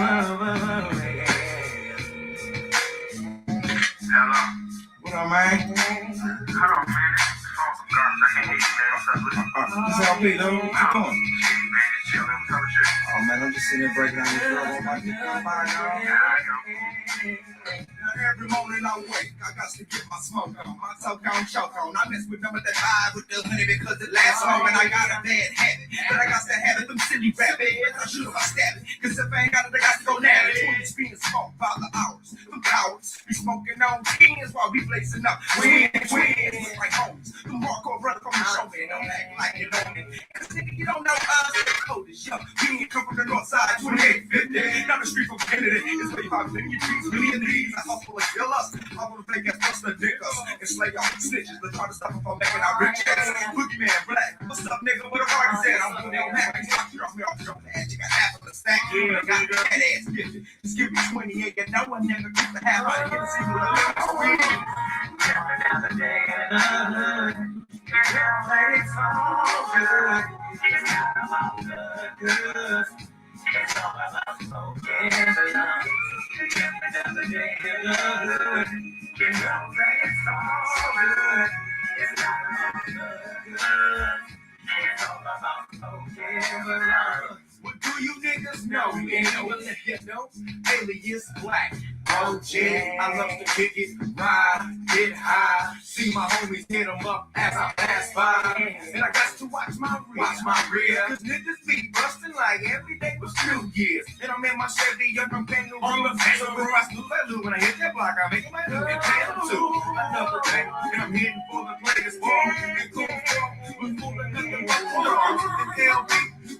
Hello. What up, man? Hold on, man. This phone's some garbage. I can't hear you, man. What's up with you? What's up, Pete? What you doing? Shit, man. Just chilling. What's up with you? Oh, man. I'm just sitting there breaking down this girl on my mind, dog. Yeah, I know. Every morning I wake, I got to get my smoke on. My talk on, choke on. I mess with them with that vibe with the honey because it lasts long. And I got a bad habit, but I got to have it. Them silly rabbits, I shoot if I stab it. Cause if I ain't got it, I got to go now. 20 spins smoke by the hours. Them cowards be smoking on skins while we blazing up. Twins, like homies. The Marco brother from the show, man. Don't act like you know me. Cause nigga, you don't know us. The code is young. We ain't come from the north side, 2850. Down the street from Kennedy. It's where you probably live in your dreams. Million these. I hustle and kill us. I wanna play against us, the niggas. And slay y'all snitches. But try to stop them from making our rich ass. Boogeyman, black. What's up, nigga? What a party said. I'm doing that. I'm happy. Drop me off your ass. You got half of the stack. You got that ass gifted. Just give me 28. You know a nigga keep the half out of here. See what I'm doing. Another day in the hood. Can't play so good. It's not about the good. It's all about smoking the love. Another day in the hood. You know that it's all good. It's not about the good. It's all about smoking the love. What do you niggas know? You know what the hell know? Alias Black. OG, I love to kick it, ride, get high, see my homies hit them up as I pass by, and I got to watch my rear, cause niggas be busting like every day was 2 years, and I'm in my Chevy, young kangaroo, on the face of I snoop that when I hit that block, I make my hood and pay too, another day, and I'm hitting for the players, and cool, was moving nothing but arms, and LB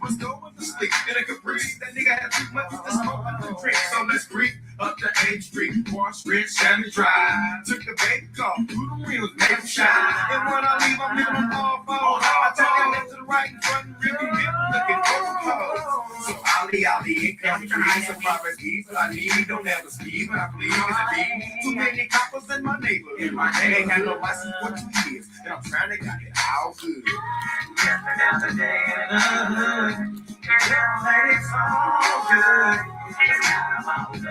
was going to sleep, and I could breathe, that nigga had too much to smoke and to drink, so let's creep up the 8th Street, Wash Ridge, Sammy Drive. Took the baby car through the wheels, made them shine. And when I leave, I'm leaving them all four. I take that left to the right and front and really looking over. So Ollie, in country, some private keys I need. Don't ever speed when I please. Too many coppers in my neighborhood. Ain't had no license for 2 years, and I'm trying to get it all good. Another day in the hood. Can't play it so good. It's not about the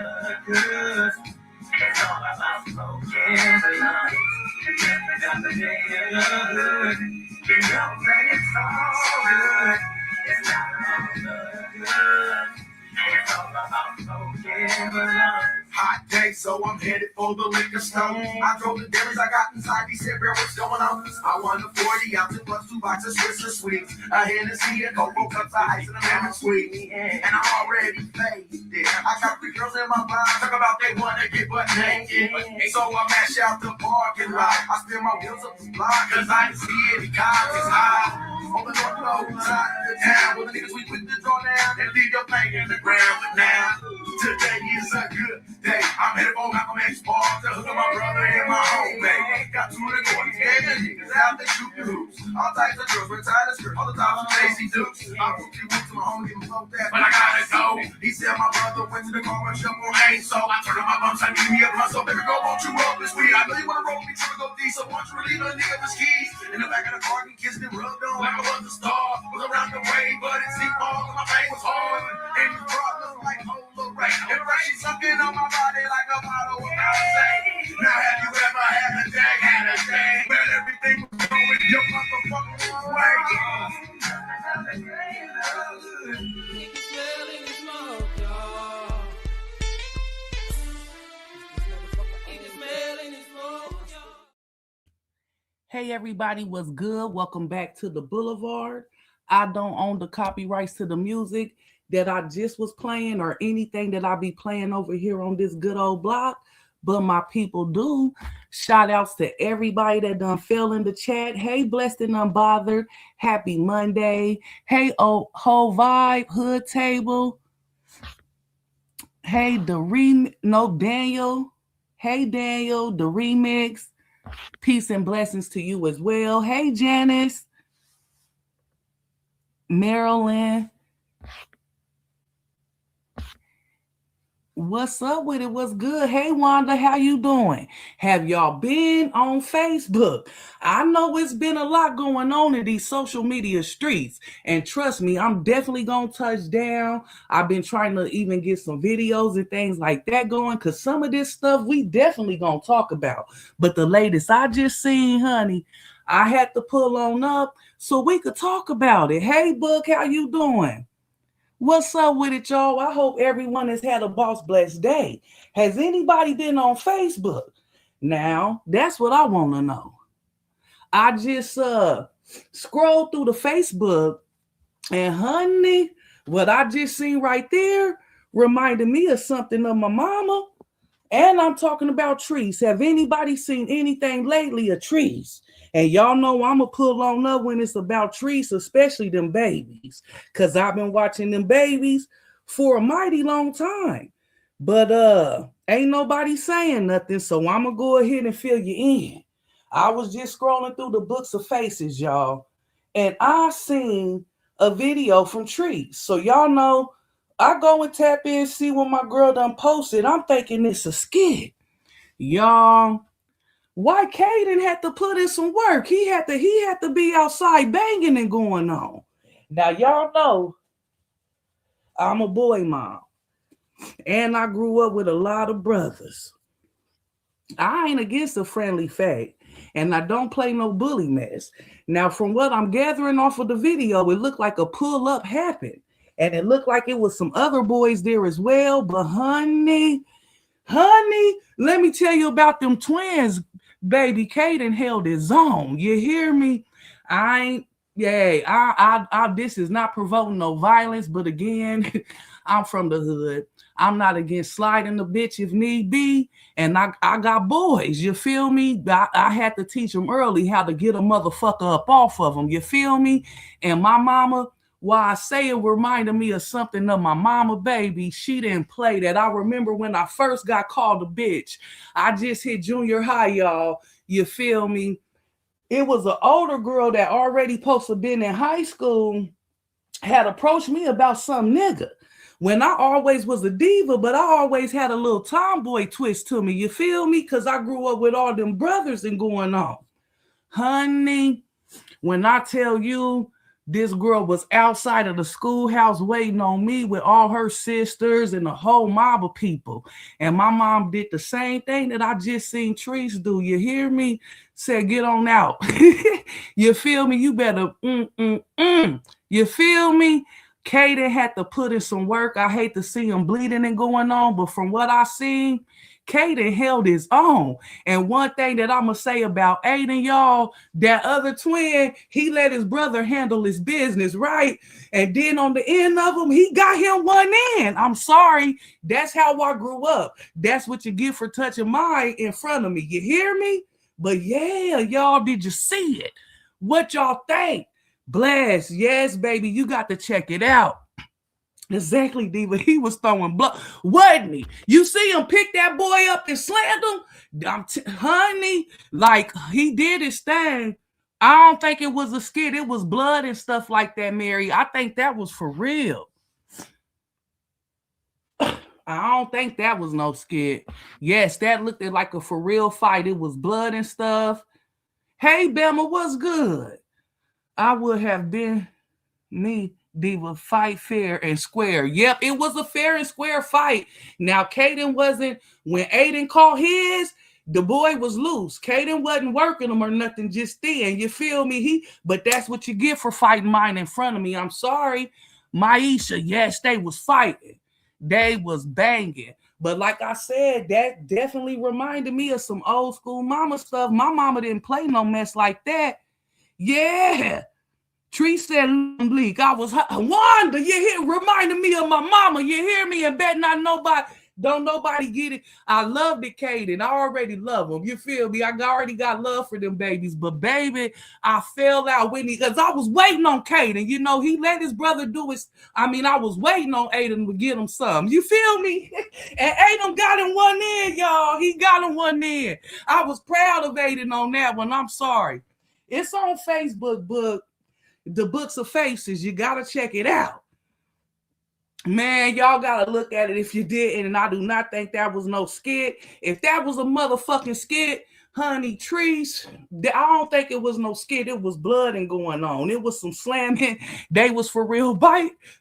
good. It's all about smoking the love. Another day in the hood. You know that it's all good. It's not about the good. It's all about smoking the love. Hot day, so I'm headed for the liquor store. I drove the dealers I got inside. He said, "Bro, what's going on?" I won the 40 ounces plus 2 boxes of Swiss sweets. A Hennessy, a Cocoa cups of ice, and a lemon squeeze. And I'm already faded. I got 3 girls in my mind. Talk about they wanna get butt naked. And so I mash out the parking lot. I spin my wheels up the block, cause I didn't see any cops. It's high. On the north low side of the town, where the niggas we put the draw down and leave your thing in the ground. But now, today is a good day. I'm headed for Malcolm X bar to hook up my brother and my homemade. Got 2 of the boys, and the niggas out there shooting hoops. All types of girls, we're tired of skirt, all the time from Stacy Dukes. I put 3 weeks to my home, give him float that, but I gotta go. He said my brother went to the car and jump on ain't so. I turned on my bumps, I need me a plus, so baby, go, won't you roll this weed? I know you wanna roll me, trying to go deep, so won't you relieve a nigga of his keys? In the back of the car, he kissed and rubbed on like I was a star. Was around the way, but it seemed all my pain was hard. And the brought looked like Ola Ray. And right, she's sucking on my body like a bottle of Alizé. Now have you ever had a day where everything was going your motherfucking way? Hey everybody, what's good? Welcome back to the Boulevard. I don't own the copyrights to the music that I just was playing or anything that I be playing over here on this good old block, but my people do. Shout outs to everybody that done fell in the chat. Hey, Blessed and Unbothered. Happy Monday. Hey, whole vibe, Hood Table. Hey, Daniel. Hey, Daniel, the remix. Peace and blessings to you as well. Hey, Janice. Marilyn. What's up with it? What's good? Hey Wanda, how you doing? Have y'all been on Facebook? I know it's been a lot going on in these social media streets, and trust me, I'm definitely gonna touch down. I've been trying to even get some videos and things like that going, because some of this stuff we definitely gonna talk about. But the latest I just seen, honey, I had to pull on up so we could talk about it. Hey Book, how you doing? What's up with it, y'all? I hope everyone has had a boss blessed day. Has anybody been on Facebook? Now, that's what I want to know. I just scrolled through the Facebook, and honey, what I just seen right there reminded me of something of my mama. And I'm talking about trees. Have anybody seen anything lately of trees? And y'all know I'm going to pull on up when it's about trees, especially them babies. Because I've been watching them babies for a mighty long time. But ain't nobody saying nothing, so I'm going to go ahead and fill you in. I was just scrolling through the books of faces, y'all. And I seen a video from trees. So y'all know I go and tap in, see what my girl done posted. I'm thinking it's a skit. Y'all, why Caden had to put in some work? He had to be outside banging and going on. Now y'all know I'm a boy mom. And I grew up with a lot of brothers. I ain't against a friendly fade. And I don't play no bully mess. Now, from what I'm gathering off of the video, it looked like a pull-up happened. And it looked like it was some other boys there as well. But honey, let me tell you about them twins. Baby Caden held his own. You hear me? This is not provoking no violence. But again, I'm from the hood. I'm not against sliding the bitch if need be. And I got boys, you feel me? I had to teach them early how to get a motherfucker up off of them. You feel me? And my mama, why I say it reminded me of something of my mama, baby. She didn't play that. I remember when I first got called a bitch. I just hit junior high, y'all. You feel me? It was an older girl that already supposed to been in high school had approached me about some nigga. When I always was a diva, but I always had a little tomboy twist to me. You feel me? Because I grew up with all them brothers and going on. Honey, when I tell you this girl was outside of the schoolhouse waiting on me with all her sisters and a whole mob of people. And my mom did the same thing that I just seen Trees do. You hear me? Said, get on out. You feel me? You better, You feel me? Caden had to put in some work. I hate to see him bleeding and going on, but from what I seen, Caden held his own. And one thing that I'm going to say about Aiden, y'all, that other twin, he let his brother handle his business, right? And then on the end of him, he got him one in. I'm sorry. That's how I grew up. That's what you get for touching mine in front of me. You hear me? But yeah, y'all, did you see it? What y'all think? Bless. Yes, baby, you got to check it out. Exactly, Diva. He was throwing blood, wasn't he? You see him pick that boy up and slammed him? Honey, like he did his thing. I don't think it was a skit. It was blood and stuff like that, Mary. I think that was for real. I don't think that was no skit. Yes, that looked like a for real fight. It was blood and stuff. Hey, Bama, what's good? I would have been me, Diva, fight fair and square. Yep, it was a fair and square fight. Now, Caden wasn't, when Aiden called his, the boy was loose. Caden wasn't working him or nothing just then. You feel me? But that's what you get for fighting mine in front of me. I'm sorry. Maisha, yes, they was fighting. They was banging. But like I said, that definitely reminded me of some old school mama stuff. My mama didn't play no mess like that. Yeah. Tree said bleak. I was Wanda, you hear, reminding me of my mama. You hear me? And bet not don't nobody get it. I loved it, Caden. I already love them. You feel me? I already got love for them babies. But baby, I fell out with me because I was waiting on Caden. You know, he let his brother do his. I was waiting on Aiden to get him some. You feel me? And Aiden got him one in, y'all. He got him one in. I was proud of Aiden on that one. I'm sorry. It's on Facebook, the Books of Faces. You gotta check it out. Man, y'all gotta look at it if you didn't, and I do not think that was no skit. If that was a motherfucking skit, honey, Trees, I don't think it was no skit. It was blooding going on. It was some slamming. They was for real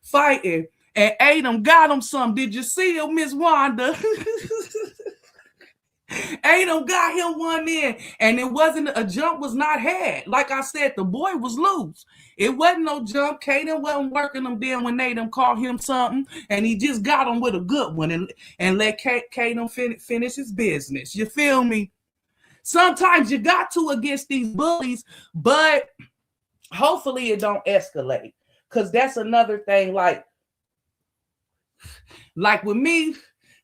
fighting. And Adam got him some. Did you see him, Miss Wanda? Adam got him one in, and it wasn't a jump was not had. Like I said, the boy was loose. It wasn't no jump. Kaden wasn't working them then when Naden called him something, and he just got him with a good one and let Kaden finish his business. You feel me? Sometimes you got to against these bullies, but hopefully it don't escalate. Because that's another thing. Like with me,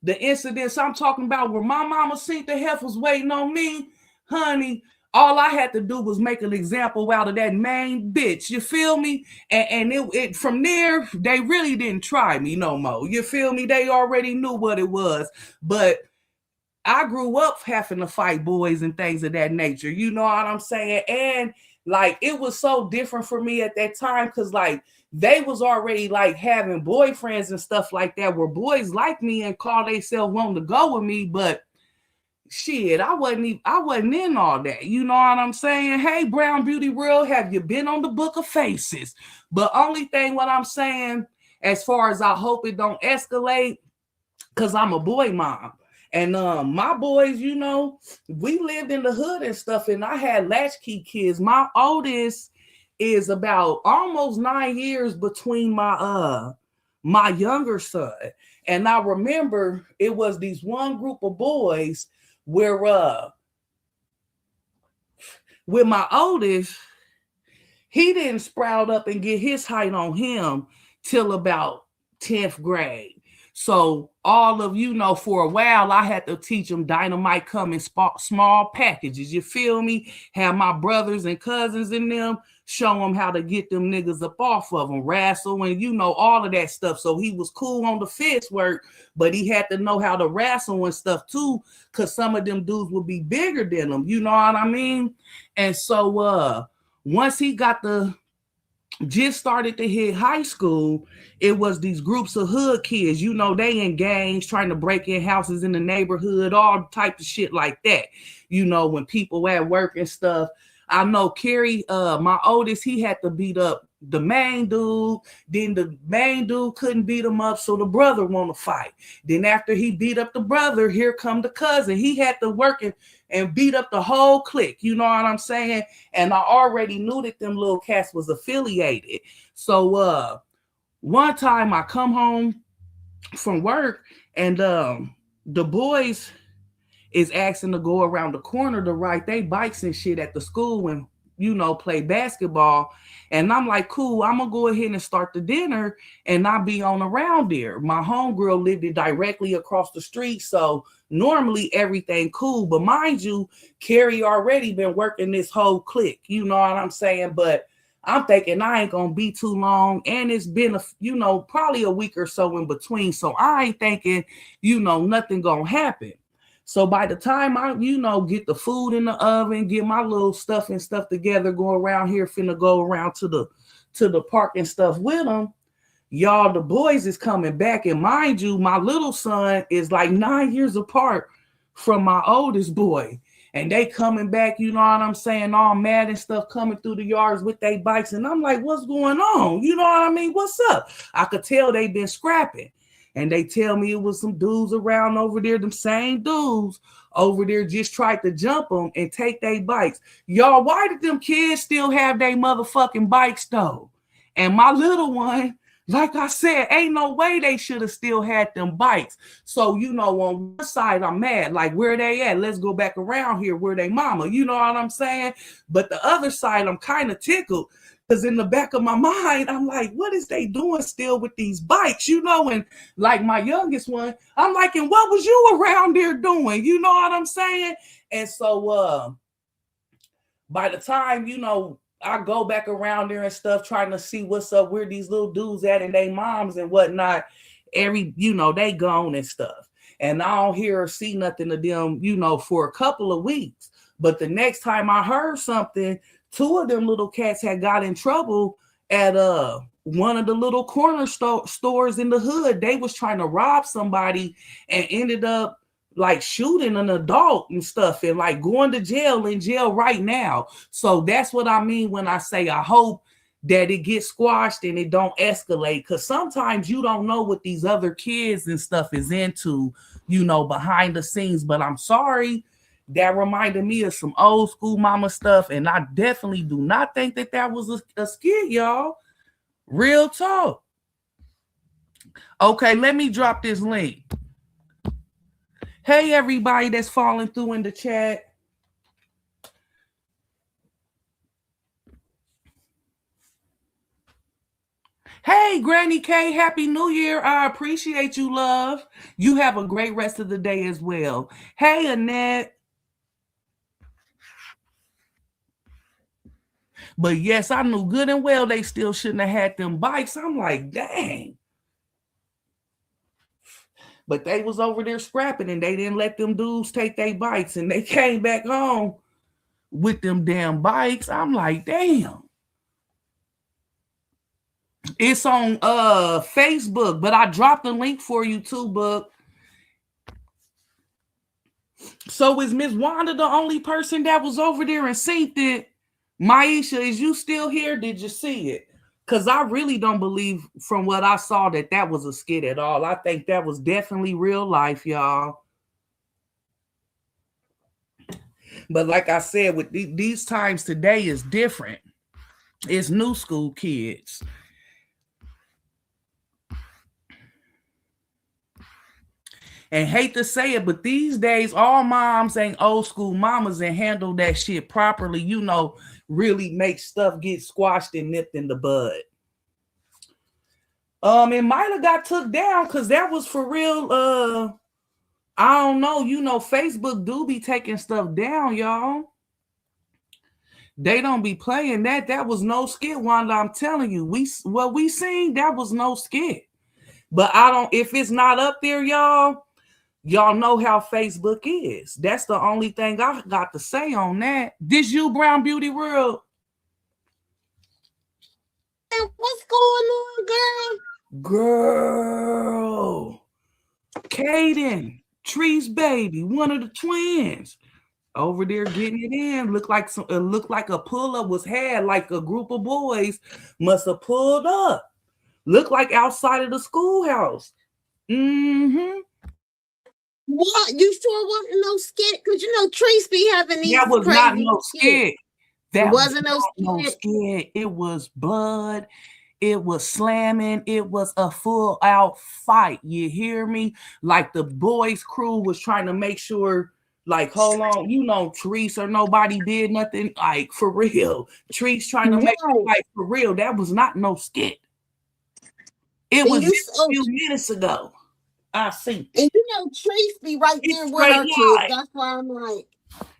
the incidents I'm talking about where my mama seen the heifers waiting on me, honey, all I had to do was make an example out of that main bitch. You feel me? And it from there, they really didn't try me no more. You feel me? They already knew what it was. But I grew up having to fight boys and things of that nature. You know what I'm saying? And like it was so different for me at that time because like they was already like having boyfriends and stuff like that where boys like me and call themselves wanting to go with me, but shit, I wasn't in all that. You know what I'm saying? Hey, Brown Beauty World, have you been on the Book of Faces? But only thing what I'm saying, as far as I hope it don't escalate, because I'm a boy mom. And my boys, you know, we lived in the hood and stuff, and I had latchkey kids. My oldest is about almost 9 years between my younger son. And I remember it was these one group of boys where with my oldest, he didn't sprout up and get his height on him till about 10th grade. So all of you know, for a while, I had to teach them dynamite come in small packages. You feel me? Have my brothers and cousins in them, show them how to get them niggas up off of them, wrestle, and you know, all of that stuff. So he was cool on the fist work, but he had to know how to wrestle and stuff too, because some of them dudes would be bigger than him. You know what I mean? And so once he got just started to hit high school, it was these groups of hood kids, you know, they in gangs trying to break in houses in the neighborhood, all types of shit like that. You know, when people at work and stuff. I know Kerry, my oldest, he had to beat up the main dude. Then the main dude couldn't beat him up, so the brother want to fight. Then after he beat up the brother, here come the cousin. He had to work and beat up the whole clique. You know what I'm saying? And I already knew that them little cats was affiliated. So one time I come home from work and the boys is asking to go around the corner to ride their bikes and shit at the school and, you know, play basketball. And I'm like, cool, I'm going to go ahead and start the dinner and not be on around there. My homegirl lived directly across the street. So normally everything cool. But mind you, Carrie already been working this whole clique. You know what I'm saying? But I'm thinking I ain't going to be too long. And it's been, probably a week or so in between. So I ain't thinking, nothing going to happen. So by the time I, get the food in the oven, get my little stuff and stuff together, go around here, finna go around to the park and stuff with them, y'all, the boys is coming back. And mind you, my little son is like 9 years apart from my oldest boy. And they coming back, you know what I'm saying, all mad and stuff, coming through the yards with their bikes. And I'm like, what's going on? You know what I mean? What's up? I could tell they been scrapping. And they tell me it was some dudes around over there, them same dudes over there just tried to jump them and take their bikes. Y'all, why did them kids still have their motherfucking bikes though? And my little one, like I said, ain't no way they should have still had them bikes. So, on one side, I'm mad. Like, where they at? Let's go back around here where they mama. You know what I'm saying? But the other side, I'm kind of tickled. Because in the back of my mind, I'm like, what is they doing still with these bikes? And like my youngest one, I'm like, and what was you around there doing? You know what I'm saying? And so by the time, I go back around there and stuff, trying to see what's up, where these little dudes at and they moms and whatnot, they gone and stuff. And I don't hear or see nothing of them, for a couple of weeks. But the next time I heard something, two of them little cats had got in trouble at one of the little corner stores in the hood. They was trying to rob somebody and ended up like shooting an adult and stuff and like going to jail, in jail right now. So that's what I mean when I say I hope that it gets squashed and it don't escalate, because sometimes you don't know what these other kids and stuff is into, you know, behind the scenes. But I'm sorry, that reminded me of some old school mama stuff, and I definitely do not think that that was a skit, y'all. Real talk. Okay, let me drop this link. Hey, everybody that's falling through in the chat. Hey, Granny K, Happy New Year. I appreciate you, love. You have a great rest of the day as well. Hey, Annette. But yes, I knew good and well they still shouldn't have had them bikes. I'm like, dang. But they was over there scrapping and they didn't let them dudes take their bikes, and they came back home with them damn bikes. I'm like, damn. It's on Facebook, but I dropped the link for you too, Book. So is Miss Wanda the only person that was over there and synced it? Maisha, is you still here? Did you see it? Because I really don't believe from what I saw that that was a skit at all. I think that was definitely real life, y'all. But like I said, with these times today is different. It's new school kids. And hate to say it, but these days, all moms ain't old school mamas and handle that shit properly, you know, really make stuff get squashed and nipped in the bud. It might have got took down because that was for real. I don't know, you know, Facebook do be taking stuff down, y'all. They don't be playing that. That was no skit, Wanda. I'm telling you, what we seen, that was no skit. But I don't, if it's not up there, y'all know how Facebook is. That's the only thing I got to say on that. This you, Brown Beauty World? What's going on, girl? Girl. Kaden, Tree's baby, one of the twins, over there getting it in. Looked like a pull-up was had, like a group of boys must have pulled up. Looked like outside of the schoolhouse. Mm-hmm. What? You sure wasn't no skit? Because you know Trace be having these. That was crazy not no skit. That wasn't no skit. It was blood. It was slamming. It was a full out fight. You hear me? Like the boys' crew was trying to make sure, like, hold on, you know, Therese or nobody did nothing. Like, for real. Therese trying to make it like for real. That was not no skit. It was just a few minutes ago. I see. And you know, Trace be right there with her kids. That's why I'm like.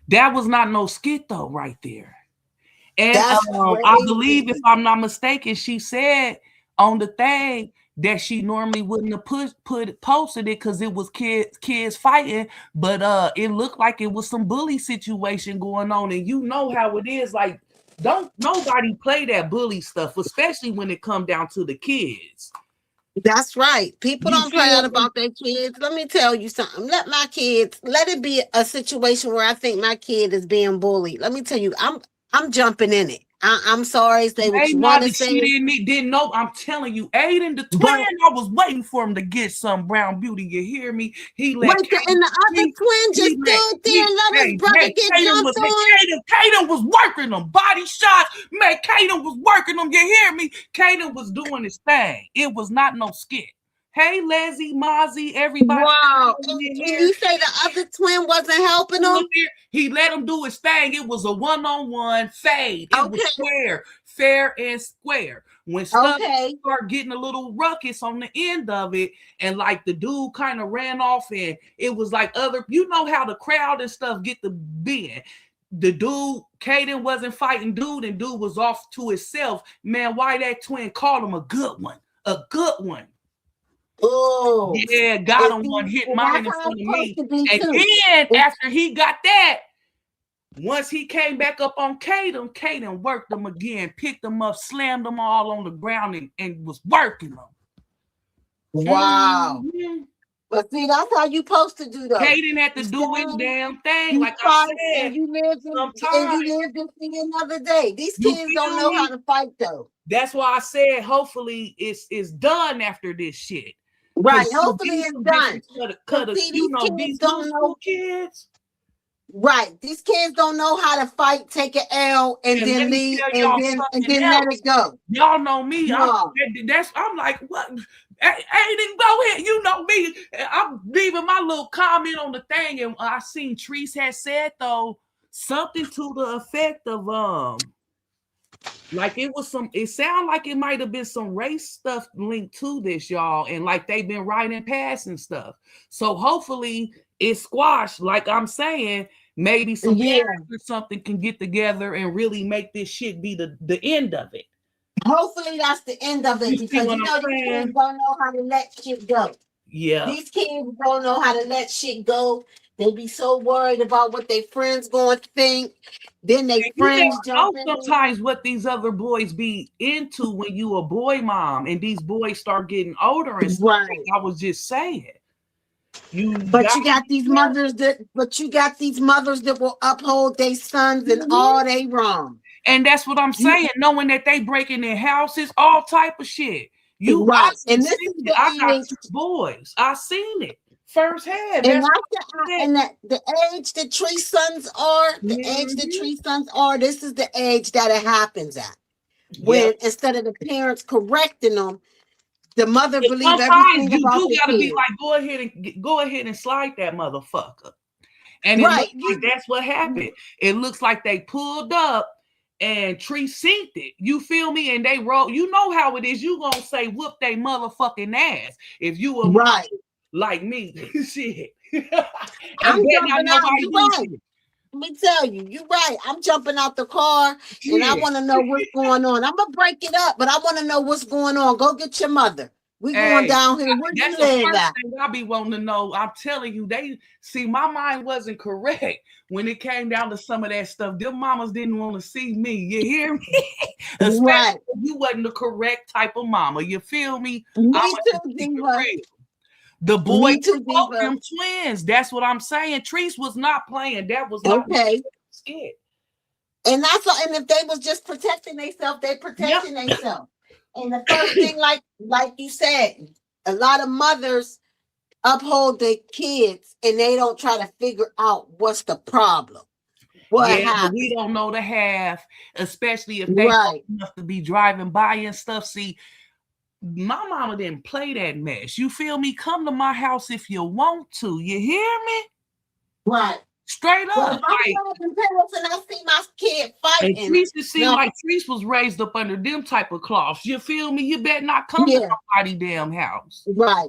That was not no skit though, right there. And I believe, if I'm not mistaken, she said on the thing that she normally wouldn't have posted it because it was kids fighting, but it looked like it was some bully situation going on. And you know how it is, like, don't nobody play that bully stuff, especially when it come down to the kids. That's right. People don't play out about their kids. Let me tell you something. Let it be a situation where I think my kid is being bullied. Let me tell you, I'm jumping in it. I'm sorry. They would want to say she didn't know. I'm telling you, Aiden, the twin, I was waiting for him to get some Brown Beauty. You hear me? He let and the other twin just stood there and let his brother get jumped on. Kaden was working them body shots. Man, Kaden was working them. You hear me? Kaden was doing his thing. It was not no skit. Hey, Leslie, Mozzie, everybody. Wow. And you say the other twin wasn't helping him? He let him do his thing. It was a one-on-one fade. It was square, fair and square. When stuff started getting a little ruckus on the end of it, and like the dude kind of ran off, and it was like you know how the crowd and stuff get the being. The dude, Kaden wasn't fighting dude, and dude was off to himself. Man, why that twin called him a good one? A good one. Oh, yeah, got him one, hit mine in front of me. And then after he got that, Once he came back up on Kaden worked them again, picked them up, slammed them all on the ground, and was working them. Wow. But see, that's how you supposed to do though. Kaden had to do his damn thing, like I said. And you live to see another day. These kids don't know how to fight though. That's why I said hopefully it's done after this shit. Right. Hopefully it's done. Because you know these don't know kids. Right. These kids don't know how to fight, take an L, and then leave, and then let it go. Y'all know me. I'm like, what? Aiden, go ahead. You know me. I'm leaving my little comment on the thing, and I seen Treese had said though something to the effect of like it sounded like it might have been some race stuff linked to this, y'all, and like they've been writing past and stuff. So hopefully it's squashed. Like I'm saying, maybe some parents or something can get together and really make this shit be the end of it. Hopefully that's the end of it, because you know these kids don't know how to let shit go. Yeah. These kids don't know how to let shit go. They be so worried about what their friends going to think. Then they friends jump in. Sometimes what these other boys be into when you a boy mom and these boys start getting older and stuff. Right. Like I was just saying. You got these mothers that will uphold their sons and all they wrong. And that's what I'm saying, knowing that they breaking their houses, all type of shit. Right. And this is I got 2 boys. I seen it firsthand. And the age that Tree sons are, this is the age that it happens at. When instead of the parents correcting them, the mother believes everything you about do gotta kid. be like, go ahead and slide that motherfucker. And it looks like that's what happened. It looks like they pulled up and Tree synced it. You feel me? And they roll. You know how it is. You gonna say whoop they motherfucking ass if you were right like me. Shit. I'm jumping out. You right. Let me tell you, you're right. I'm jumping out the car and I want to know what's going on. I'm gonna break it up, but I want to know what's going on. Go get your mother. We going down here. Where you live at? I be wanting to know. I'm telling you, they see my mind wasn't correct when it came down to some of that stuff. Them mamas didn't want to see me. You hear me? Especially if you wasn't the correct type of mama. You feel me? Me too, Diva. The boy took them twins. That's what I'm saying. Treese was not playing. That was not scared. And that's all. And if they was just protecting themselves, they protecting themselves. And the first thing, like you said, a lot of mothers uphold their kids and they don't try to figure out what's the problem. What happened? We don't know the half, especially if they enough to be driving by and stuff. See, my mama didn't play that mess. You feel me? Come to my house if you want to. You hear me? Right. Straight up. Well, like, and I see my kid fighting. And Treese seemed like Treese was raised up under them type of cloths. You feel me? You better not come to nobody's damn house. Right.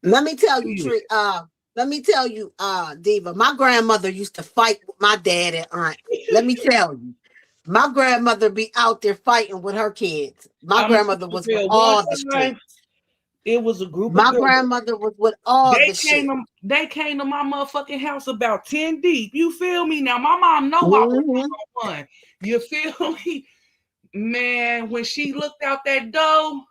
Let me tell you, Diva, my grandmother used to fight with my dad and aunt. Let me tell you. My grandmother be out there fighting with her kids. My grandmother was with all the streets. It was a group. My grandmother was with all the shit. They came to my motherfucking house about 10 deep. You feel me? Now my mom know I was one. You feel me? Man, when she looked out that door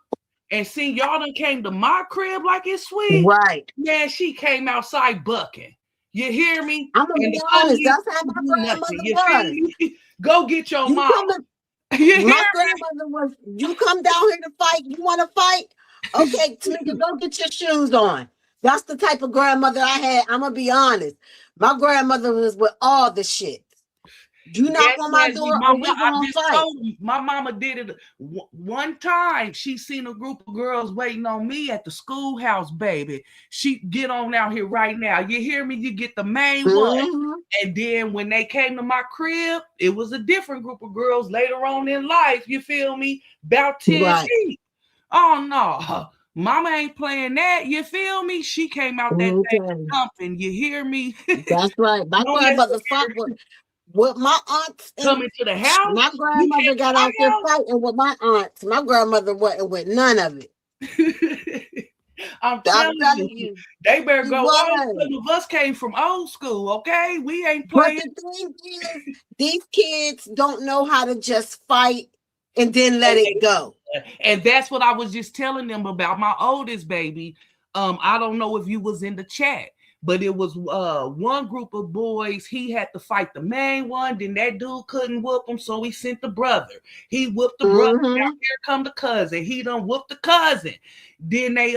and seen y'all done came to my crib like it's sweet. Right. Man, she came outside bucking. You hear me? I'm gonna be honest. That's how my grandmother was. Go get your mom. My grandmother was, you come down here to fight. You want to fight? Okay, Tamika, go get your shoes on. That's the type of grandmother I had. I'm gonna be honest. My grandmother was with all the shit. You knock on my door, or we gonna fight. My mama did it one time. She seen a group of girls waiting on me at the schoolhouse, baby. She get on out here right now. You hear me? You get the main one. And then when they came to my crib, it was a different group of girls later on in life. You feel me? About 10 feet. Oh no, mama ain't playing that. You feel me? She came out that thing jumping. You hear me? That's right. My grandmother fought with my aunts coming to the house. My grandmother got out there fighting with my aunts. My grandmother wasn't with none of it. I'm telling you, they better go on. Some of us came from old school, okay? We ain't playing. But the thing is, these kids don't know how to just fight and then let it go. And that's what I was just telling them about my oldest baby. I don't know if you was in the chat, but it was one group of boys. He had to fight the main one. Then that dude couldn't whoop him, so he sent the brother. He whooped the brother. Now here come the cousin. He done whooped the cousin. Then they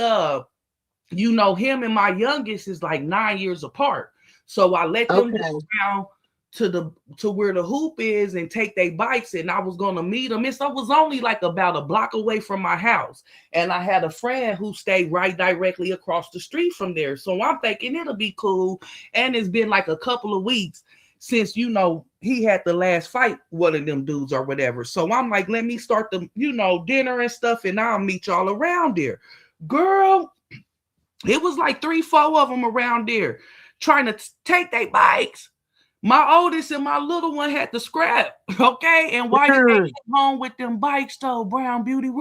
you know, him and my youngest is like 9 years apart. So I let them go down to where the hoop is and take their bikes, and I was gonna meet them. I was only like about a block away from my house, and I had a friend who stayed right directly across the street from there. So I'm thinking it'll be cool. And it's been like a couple of weeks since, you know, he had the last fight, one of them dudes or whatever. So I'm like, let me start the, you know, dinner and stuff, and I'll meet y'all around there. Girl, it was like 3-4 of them around there trying to take their bikes. My oldest and my little one had to scrap, okay? And why did they get home with them bikes though, Brown Beauty?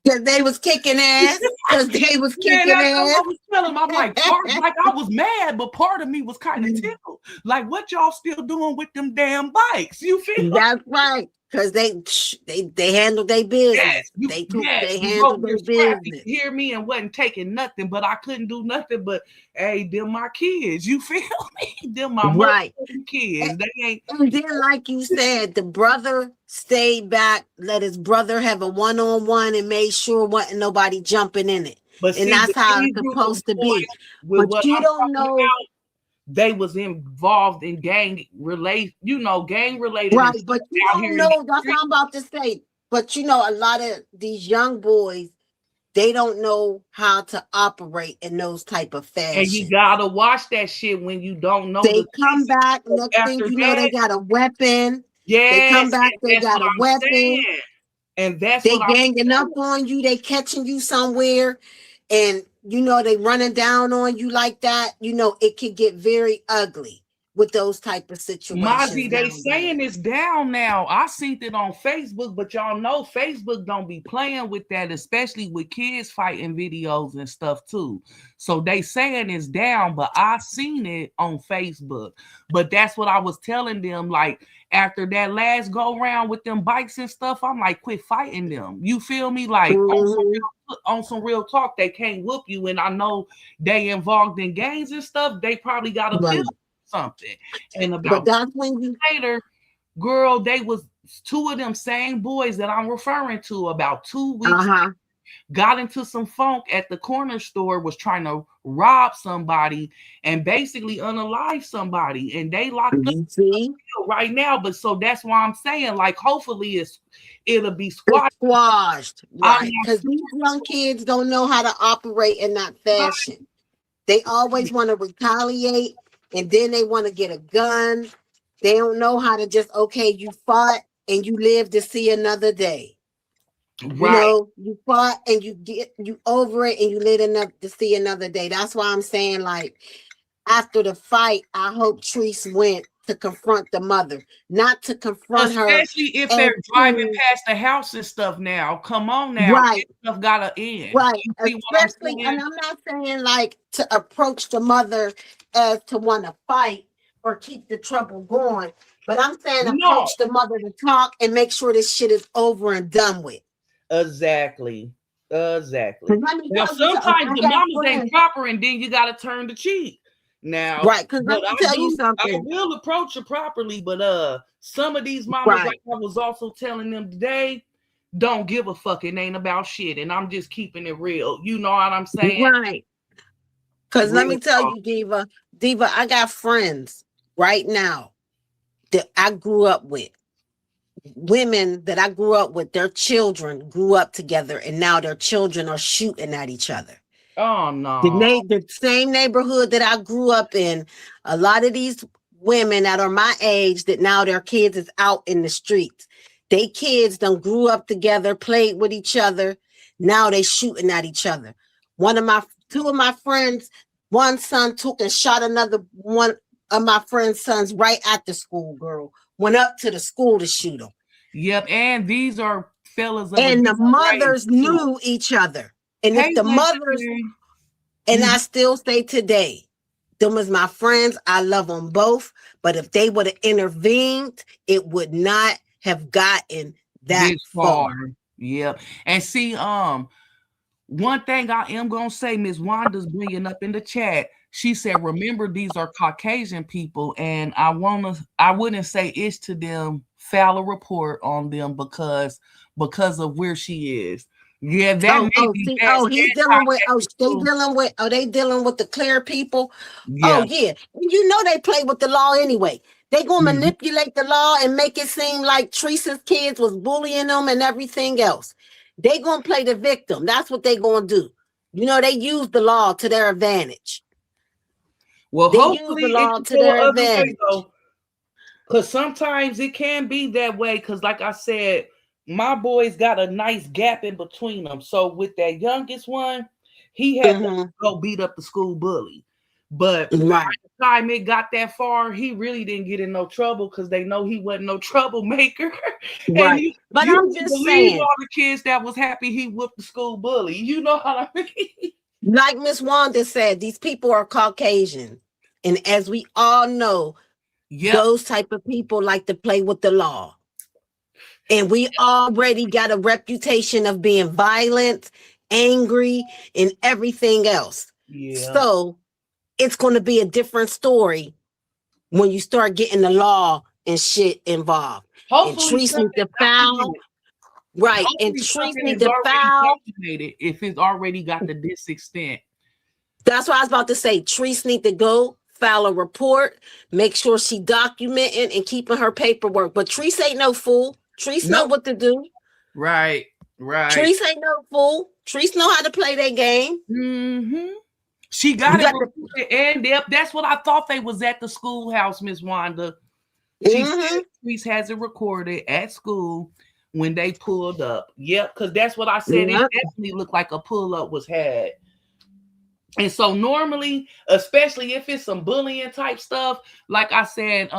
Because they was kicking ass. Because they was kicking ass. I was telling them, I'm like, like I was mad, but part of me was kind of tickled. Like, what y'all still doing with them damn bikes? You feel? That's right. Because they handled their business. Yes, they handled their business. You hear me, and wasn't taking nothing, but I couldn't do nothing but, hey, them my kids. You feel me? Them my kids. They ain't. And then, like you said, the brother stayed back, let his brother have a one-on-one, and made sure wasn't nobody jumping in it. But and see, that's how it's supposed to be. But you don't know. They was involved in gang related, you know, gang related. Right, but you don't know. That's what I'm about to say. But you know, a lot of these young boys, they don't know how to operate in those type of fashion. And you gotta watch that shit when you don't know. They come back, next thing you know, they got a weapon. Yeah, they come back, they got a weapon. And that's they ganging up on you, they catching you somewhere, and you know, they running down on you like that. You know, it could get very ugly with those type of situations. Mozzie, they saying it's down now. I seen it on Facebook, but y'all know Facebook don't be playing with that, especially with kids fighting videos and stuff too. So they saying it's down, but I seen it on Facebook. But that's what I was telling them, like, after that last go round with them bikes and stuff, I'm like, quit fighting them. You feel me? Like, on some real talk, they can't whoop you. And I know they involved in gangs and stuff. They probably got a bill something. And about that's when later, girl, they was 2 of them same boys that I'm referring to about 2 weeks ago, got into some funk at the corner store, was trying to rob somebody and basically unalive somebody, and they locked up right now. But so that's why I'm saying, like, hopefully it'll be squashed, right? Because these young kids don't know how to operate in that fashion. Right. They always want to retaliate, and then they want to get a gun. They don't know how to just, okay, you fought and you live to see another day. Right. You know, you fought and you over it and you live enough to see another day. That's why I'm saying, like, after the fight, I hope Treese went to confront the mother, not to confront her. Especially if they're driving past the house and stuff now. Come on now. Right. Stuff gotta end. Right. Especially, and I'm not saying like to approach the mother as to want to fight or keep the trouble going, but I'm saying approach the mother to talk and make sure this shit is over and done with. Exactly. Now sometimes the mamas ain't proper, and then you gotta turn the cheek. Now, right? Because let me tell you something. I will approach her properly, but some of these mamas, like I was also telling them today, don't give a fuck. It ain't about shit, and I'm just keeping it real. You know what I'm saying? Right. Because let me tell you, Diva, I got friends right now that I grew up with. Women that I grew up with, their children grew up together, and now their children are shooting at each other. Oh no! The same neighborhood that I grew up in, a lot of these women that are my age that now their kids is out in the streets. They kids done grew up together, played with each other. Now they shooting at each other. Two of my friends, one son took and shot another one of my friend's sons right at the school. Girl went up to the school to shoot them. Yep, and these are fellas. And the mothers knew each other. And Hey, if the mothers, legendary. and I still say today, them is my friends. I love them both. But if they would have intervened, it would not have gotten that This far. far. Yeah. And see, one thing I am gonna say, Miss Wanda's bringing up in the chat. She said, "Remember, these are Caucasian people, and I wouldn't say it's to them. File a report on them because of where she is. Yeah, that may be See, that he's dealing with, too. they dealing with the clear people? Yeah, Yeah. You know they play with the law anyway. They gonna mhm. manipulate the law and make it seem like Teresa's kids was bullying them and everything else. They gonna play the victim. That's what they gonna do. You know, they use the law to their advantage. Well, They use the hopefully it law can to go their the other way advantage. though. Because sometimes it can be that way. Because, like I said, my boys got a nice gap in between them. So, with that youngest one, he had to go beat up the school bully. But by Right. the time it got that far, he really didn't get in no trouble because they know he wasn't no troublemaker. And Right. you, But you I'm wouldn't just believe saying, all the kids that was happy he whooped the school bully. You know what I mean? like Miss Wanda said, these people are Caucasian. And as we all know, Yep. those type of people like to play with the law. And we already got a reputation of being violent, angry, and everything else. Yeah. So it's going to be a different story when you start getting the law and shit involved. And Hopefully Treese need something to file. documented. Right. And Hopefully Treese something need is to already file. documented if it's already got to this extent. That's what I was about to say. Treese need to go file a report, make sure she documenting and keeping her paperwork. But Treese ain't no fool. Treese know Nope. what to do. Right. Treese ain't no fool. Treese know how to play that game. Mm-hmm. She got it reported, and that's what I thought they was at the schoolhouse, Miss Wanda. She said Treese has it recorded at school when they pulled up. Yep, because that's what I said. It definitely looked like a pull-up was had. And so normally, especially if it's some bullying type stuff, like I said,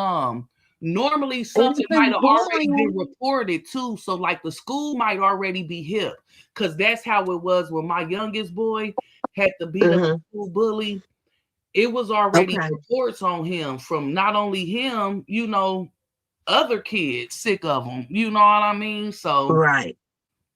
normally something might have already been reported too. So like the school might already be hip, because that's how it was when my youngest boy had to beat up a school bully. It was already reports on him from not only him, other kids sick of him. You know what I mean? So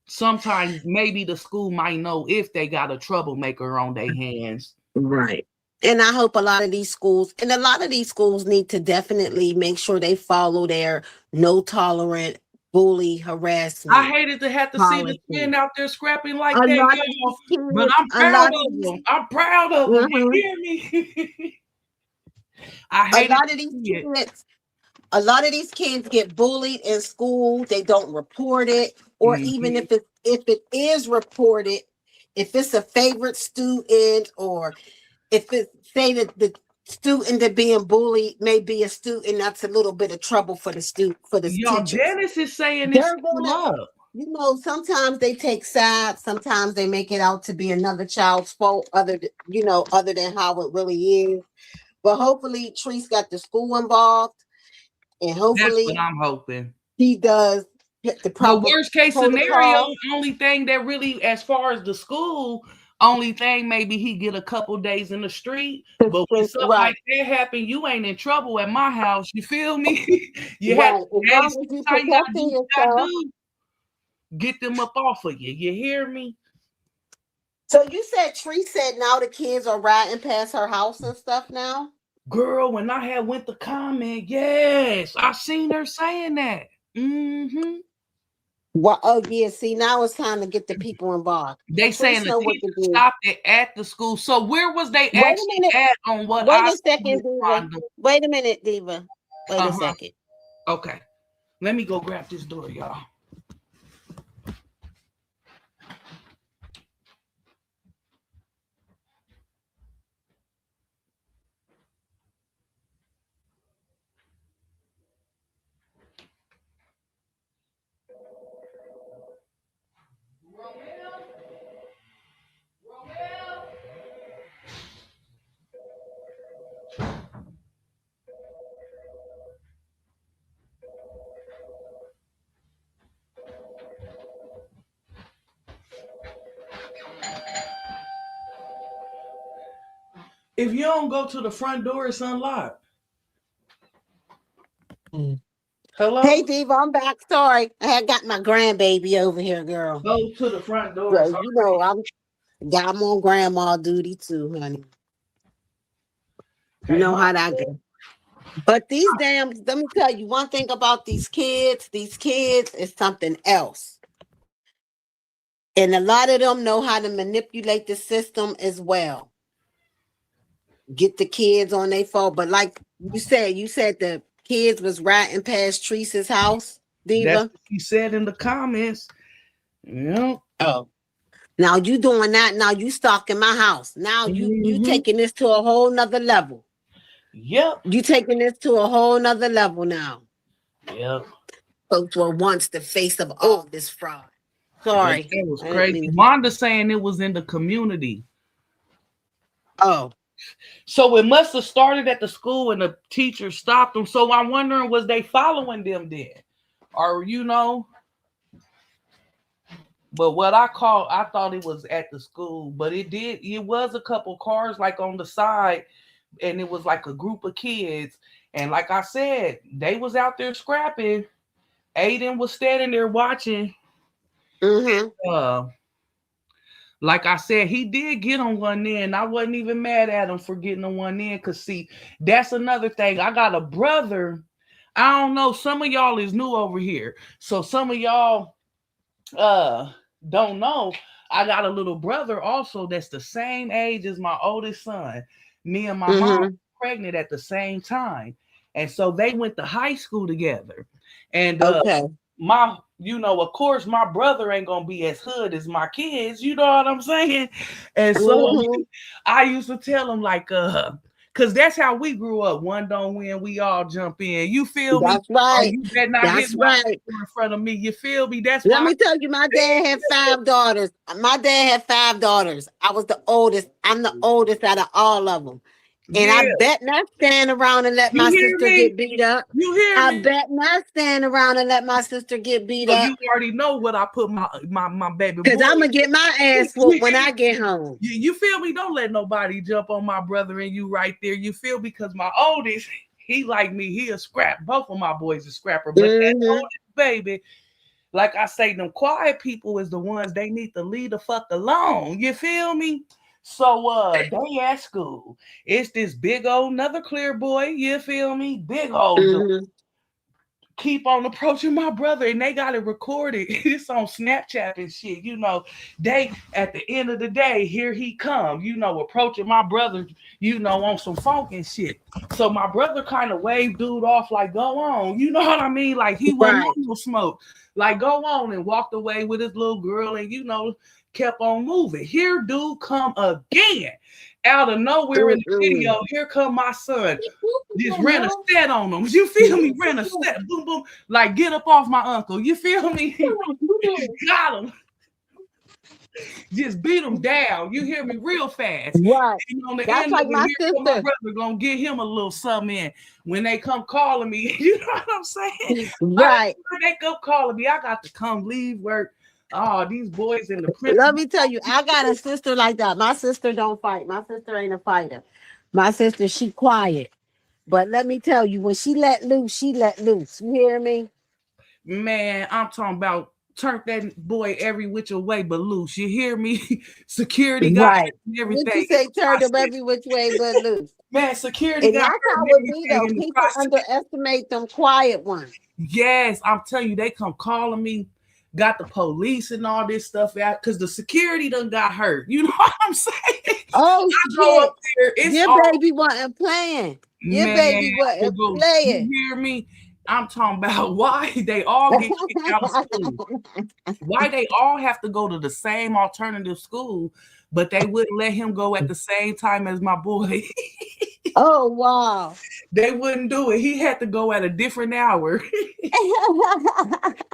sometimes maybe the school might know if they got a troublemaker on their hands. Right. And I hope a lot of these schools need to definitely make sure they follow their no tolerant bully harassment. I hated to have to see the kid out there scrapping like that, y'all. But I'm proud of them. I'm proud of them. You hear me? A lot of these kids get bullied in school. They don't report it, or even if it is reported, if it's a favorite student, or if it say that the student that being bullied may be a student that's a little bit of trouble for the Y'all, teachers. Janice is saying it's up. Sometimes they take sides. Sometimes they make it out to be another child's fault, other than how it really is. But hopefully, Treese got the school involved. And hopefully, that's what I'm hoping he does get the proper. The worst case scenario, only thing that really, as far as the school, only thing maybe he get a couple days in the street. But when something like that happen, you ain't in trouble at my house. You feel me? You have to get them up off of you. You hear me? So you said Tree said now the kids are riding past her house and stuff now? Girl, when I had went to comment, yes, I seen her saying that. Mm-hmm. Well, oh yeah, see, now it's time to get the people involved. They saying the teacher stopped it at the school. So where was they actually at on what Wait a second, Diva. Wait a minute, Diva. Wait a second. Okay. Let me go grab this door, y'all. If you don't go to the front door, it's unlocked. Hello? Hey, Diva, I'm back. Sorry. I had got my grandbaby over here, girl. Go to the front door. So, you know, I'm on grandma duty too, honey. You know how that go. But these let me tell you one thing about these kids is something else. And a lot of them know how to manipulate the system as well. Get the kids on their phone. But like you said the kids was riding past Teresa's house, Diva. That's what he said in the comments. Yeah. Oh. Now you doing that. Now you stalking my house. Now you taking this to a whole nother level. Yep. You taking this to a whole nother level now. Yep. Folks were once the face of all this fraud. Sorry. It was crazy. Wanda saying it was in the community. Oh. So it must have started at the school and the teacher stopped them. So I'm wondering, was they following them then? Or, you know? But what I thought it was at the school. But it was a couple cars like on the side. And it was like a group of kids. And like I said, they was out there scrapping. Aiden was standing there watching. Like I said, he did get on one in. I wasn't even mad at him for getting on one in. Because see, that's another thing. I got a brother. I don't know. Some of y'all is new over here. So some of y'all don't know. I got a little brother also that's the same age as my oldest son. Me and my mom were pregnant at the same time. And so they went to high school together. And of course, my brother ain't gonna be as hood as my kids, you know what I'm saying? And so I used to tell him, like, because that's how we grew up. One don't win, we all jump in. You feel me? That's right. You better not hit my in front of me. You feel me? That's Let me tell you, my dad had 5 daughters. I was the oldest. I'm the oldest out of all of them. And I bet not stand around and let my sister get beat up. You hear me? I bet not stand around and let my sister get beat up. You already know what I put my baby. Because I'm going to get my ass whooped when I get home. You feel me? Don't let nobody jump on my brother and you right there. You feel me? Because my oldest, he like me. He a scrap. Both of my boys are scrapper. But that oldest baby, like I say, them quiet people is the ones they need to leave the fuck alone. You feel me? So they at school. It's this big old another clear boy, you feel me? Big old dude. Keep on approaching my brother, and they got it recorded. It's on Snapchat and shit. You know, they at the end of the day, here he come, you know, approaching my brother, you know, on some funk and shit. So my brother kind of waved dude off, like, go on, you know what I mean? Like he wasn't on no smoke. Like, go on, and walked away with his little girl, and you know, kept on moving. Here dude come again out of nowhere in the video. Here come my son, just ran a stat on him. You feel me? Ran a stat, boom boom, like get up off my uncle. You feel me? Got him. Just beat him down. You hear me? Real fast. Right. And on the That's end like of my sister. My brother gonna get him a little something in when they come calling me. You know what I'm saying? Right. When they come calling me, I got to come leave work. Oh, these boys in the prison. Let me tell you, I got a sister like that. My sister don't fight. My sister ain't a fighter. My sister, she quiet. But let me tell you, when she let loose, she let loose. You hear me? Man, I'm talking about turn that boy every which way but loose. You hear me? Security guy and everything. What you say, turn them every which way but loose? Man, security and guy. That's how it be though. People underestimate them quiet ones. Yes, I'm telling you, they come calling me. Got the police and all this stuff out because the security done got hurt. You know what I'm saying? Oh, shit. Your baby wasn't playing. Your baby wasn't playing. You hear me? I'm talking about why they all get kicked out of school. Why they all have to go to the same alternative school, but they wouldn't let him go at the same time as my boy. Oh, wow. They wouldn't do it. He had to go at a different hour.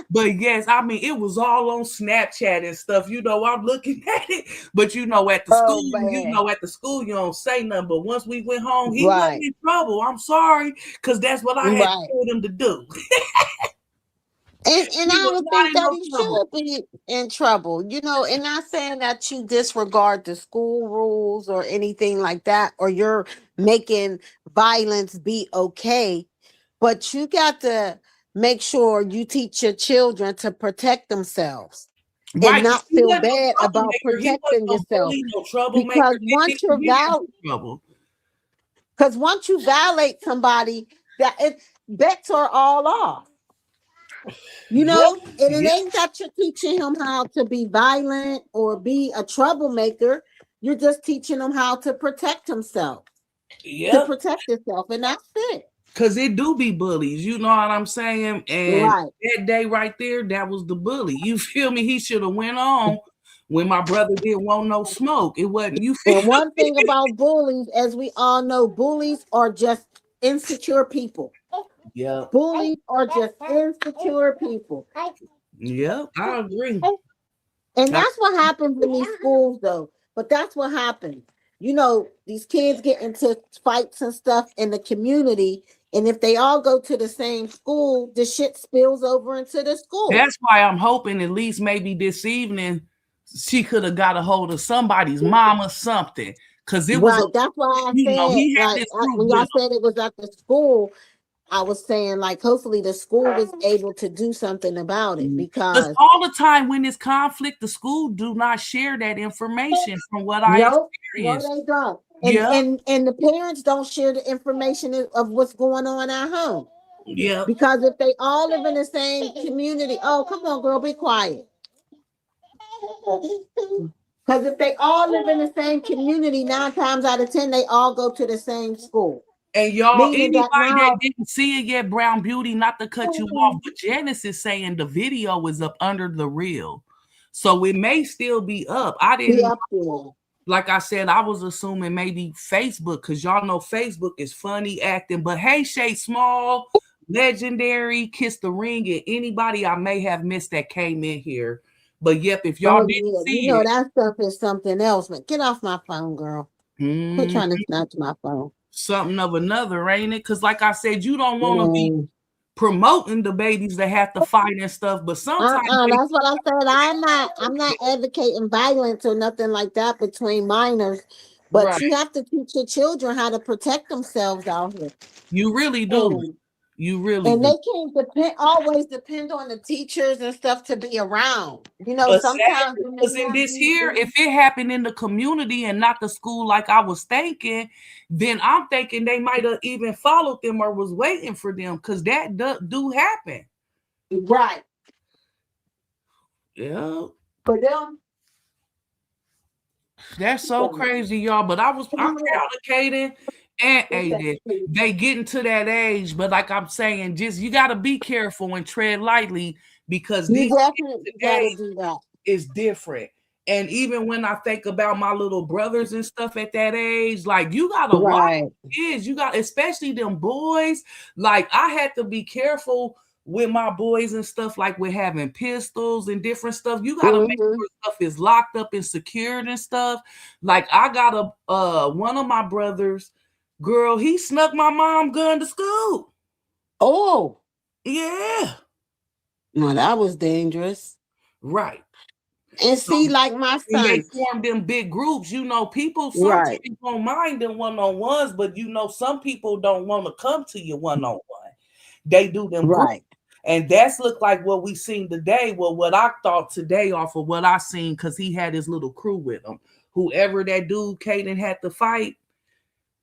But yes, I mean, it was all on Snapchat and stuff. You know, I'm looking at it. But you know, at the school, you don't say nothing. But once we went home, he wasn't in trouble. I'm sorry, because that's what I had told him to do. And He I was would not think in that no he trouble. should be in trouble, and not saying that you disregard the school rules or anything like that, or you're making violence be okay, but you got to make sure you teach your children to protect themselves and Right, 'cause not he feel wasn't no bad about troublemaker. He wasn't protecting no yourself. bully, no troublemaker. Because Didn't even get in no trouble. once you violate somebody, bets are all off. Yep, And it yep, ain't that you're teaching him how to be violent or be a troublemaker. You're just teaching him how to protect himself, yep. and that's it. Cause it do be bullies, you know what I'm saying? And Right. that day right there, that was the bully. You feel me? He should have went on when my brother didn't want no smoke. It wasn't, you feel And one me? thing about bullies, as we all know, bullies are just insecure people. Yep, Bullies are just insecure people. yep, I agree. And that's what happens in these schools, though. But that's what happens. These kids get into fights and stuff in the community. And if they all go to the same school, the shit spills over into the school. That's why I'm hoping at least maybe this evening she could have got a hold of somebody's mom or something. Cause it was Right. That's why I said, he had like, this group when with y'all him. said it was at the school, I was saying, like, hopefully the school was able to do something about it, Because because all the time when there's conflict, the school do not share that information from what I no, experienced. they don't. And Yeah, and and the parents don't share the information of what's going on at home. yeah. Because if they all live in the same community, oh, come on, girl, be quiet. Because if they all live in the same community, 9 times out of 10, they all go to the same school. And y'all, Meaning anybody that that now, didn't see it yet, Brown Beauty, not to cut you off, but Janice is saying the video is up under the reel. So it may still be up. I be didn't, up there. like I said, I was assuming maybe Facebook, because y'all know Facebook is funny acting. But hey, Shay Small, Legendary, Kiss the Ring, and anybody I may have missed that came in here. But yep, if y'all Oh, didn't yeah. see it, That stuff is something else. Man, get off my phone, girl. Quit trying to snatch my phone. something of another, ain't it? Because like I said, you don't want to be Mm. promoting the babies that have to fight and stuff, but sometimes That's what I said. I'm not advocating violence or nothing like that between minors, but right, you have to teach your children how to protect themselves out here. you really do. And, You really and do. they can't always depend on the teachers and stuff to be around. Sometimes Exactly. when they Because in have this these here, if it happened in the community and not the school like I was thinking, then I'm thinking they might have even followed them or was waiting for them, because that do happen. right Yeah. for them. That's so crazy, y'all. But I'm proud of Kaden and Aiden. They getting to that age, but like I'm saying, just you gotta be careful and tread lightly, because You these definitely got today to do that. is different. And even when I think about my little brothers and stuff at that age, like you gotta watch Right. kids. You got, especially them boys. Like I had to be careful with my boys and stuff, like with having pistols and different stuff. You gotta make Mm-hmm. sure stuff is locked up and secured and stuff. Like I got one of my brothers, girl, he snuck my mom gun to school. Oh, Yeah. no, that was dangerous. Right. And So see, like my when they son. form them big groups, people sometimes Right. don't mind them one-on-ones, but some people don't want to come to you one-on-one. They do them groups. Right. And that's look like what we seen today. Well, what I thought today off of what I seen, because he had his little crew with him. Whoever that dude Kaden had to fight.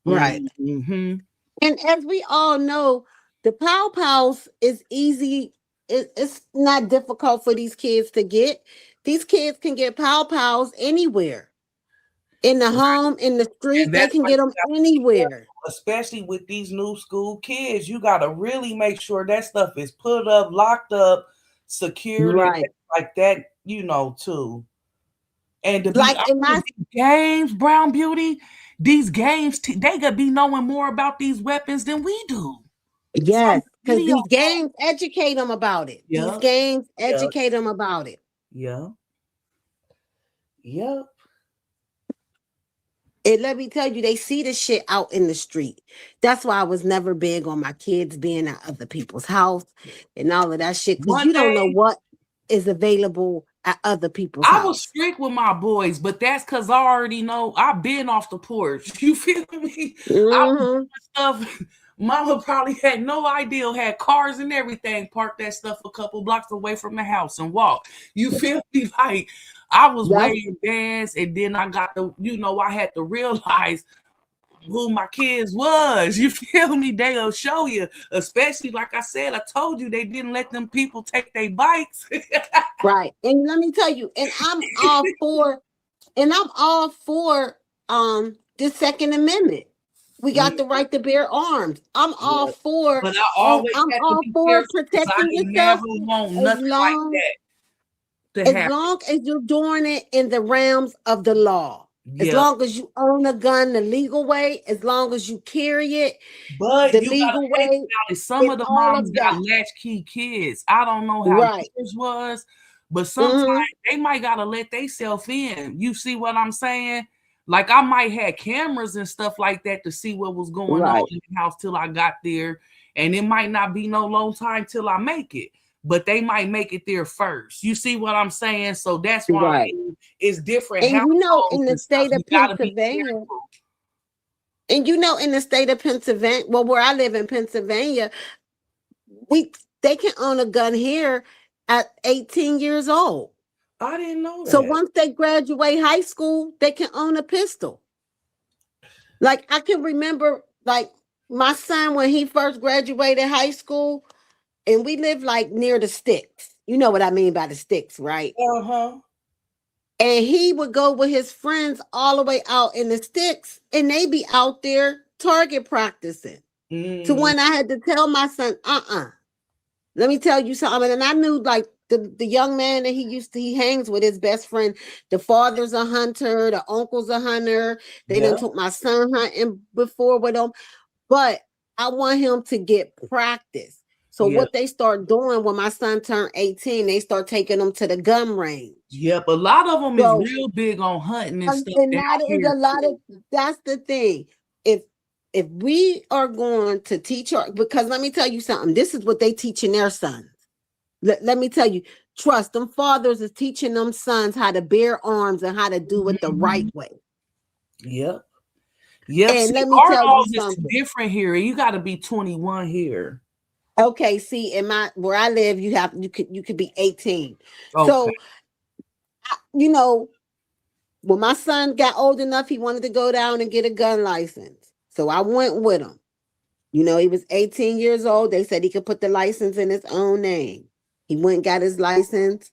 Right. Mm-hmm. And as we all know, the pow pows is easy. It's not difficult for these kids to get. These kids can get pow pows anywhere. In the home, in the street, And they that's can why get them anywhere. especially with these new school kids, you got to really make sure that stuff is put up, locked up, secured, and Right. like that, too. And to be Like in honest, my these games, Brown Beauty, these games, they could be knowing more about these weapons than we do. From yes, because video. these games educate them about it. These Yeah, games yeah, educate them about it. yeah, yeah. And let me tell you, they see the shit out in the street. That's why I was never big on my kids being at other people's house and all of that shit. Because you don't know what is available at other people's house. I was strict with my boys, but that's because I already know I've been off the porch. You feel me? I was doing stuff. Mama probably had no idea, had cars and everything, parked that stuff a couple blocks away from the house and walked. You feel me? Like I was way advanced, and then I got the, I had to realize who my kids was. You feel me? They'll show you, especially like I said, I told you they didn't let them people take their bikes. Right. And let me tell you, and I'm all for the Second Amendment. We got the right to bear arms. I'm all for, but I'm all for protecting yourself as long as you're doing it in the realms of the law. As long as you own a gun the legal way, as long as you carry it the legal way. Some of the moms got latchkey kids. I don't know how yours was, but sometimes they might gotta let themselves in. You see what I'm saying? Like I might have cameras and stuff like that to see what was going on in the house till I got there. And it might not be no long time till I make it, but they might make it there first. You see what I'm saying? So that's why it's different. And in the state of Pennsylvania, well, where I live in Pennsylvania, they can own a gun here at 18 years old. I didn't know that. So once they graduate high school, they can own a pistol. Like I can remember, like my son, when he first graduated high school, and we live like near the sticks. You know what I mean by the sticks, right? And he would go with his friends all the way out in the sticks, and they be out there target practicing. To when I had to tell my son, let me tell you something. And I knew like the young man that he hangs with, his best friend, the father's a hunter, the uncle's a hunter. They done took my son hunting before with them. But I want him to get practice. So what they start doing when my son turned 18, they start taking them to the gun range. Yep, a lot of them is real big on hunting and stuff. And that is a lot of, that's the thing. If we are going to teach our, because let me tell you something, this is what they teaching their sons. Let me tell you, trust them fathers is teaching them sons how to bear arms and how to do it the right way. Yep. And let me tell you something. It's different here. You got to be 21 here. Okay, see, where I live, you could be 18. Okay. So, when my son got old enough, he wanted to go down and get a gun license. So I went with him. He was 18 years old. They said he could put the license in his own name. He went and got his license,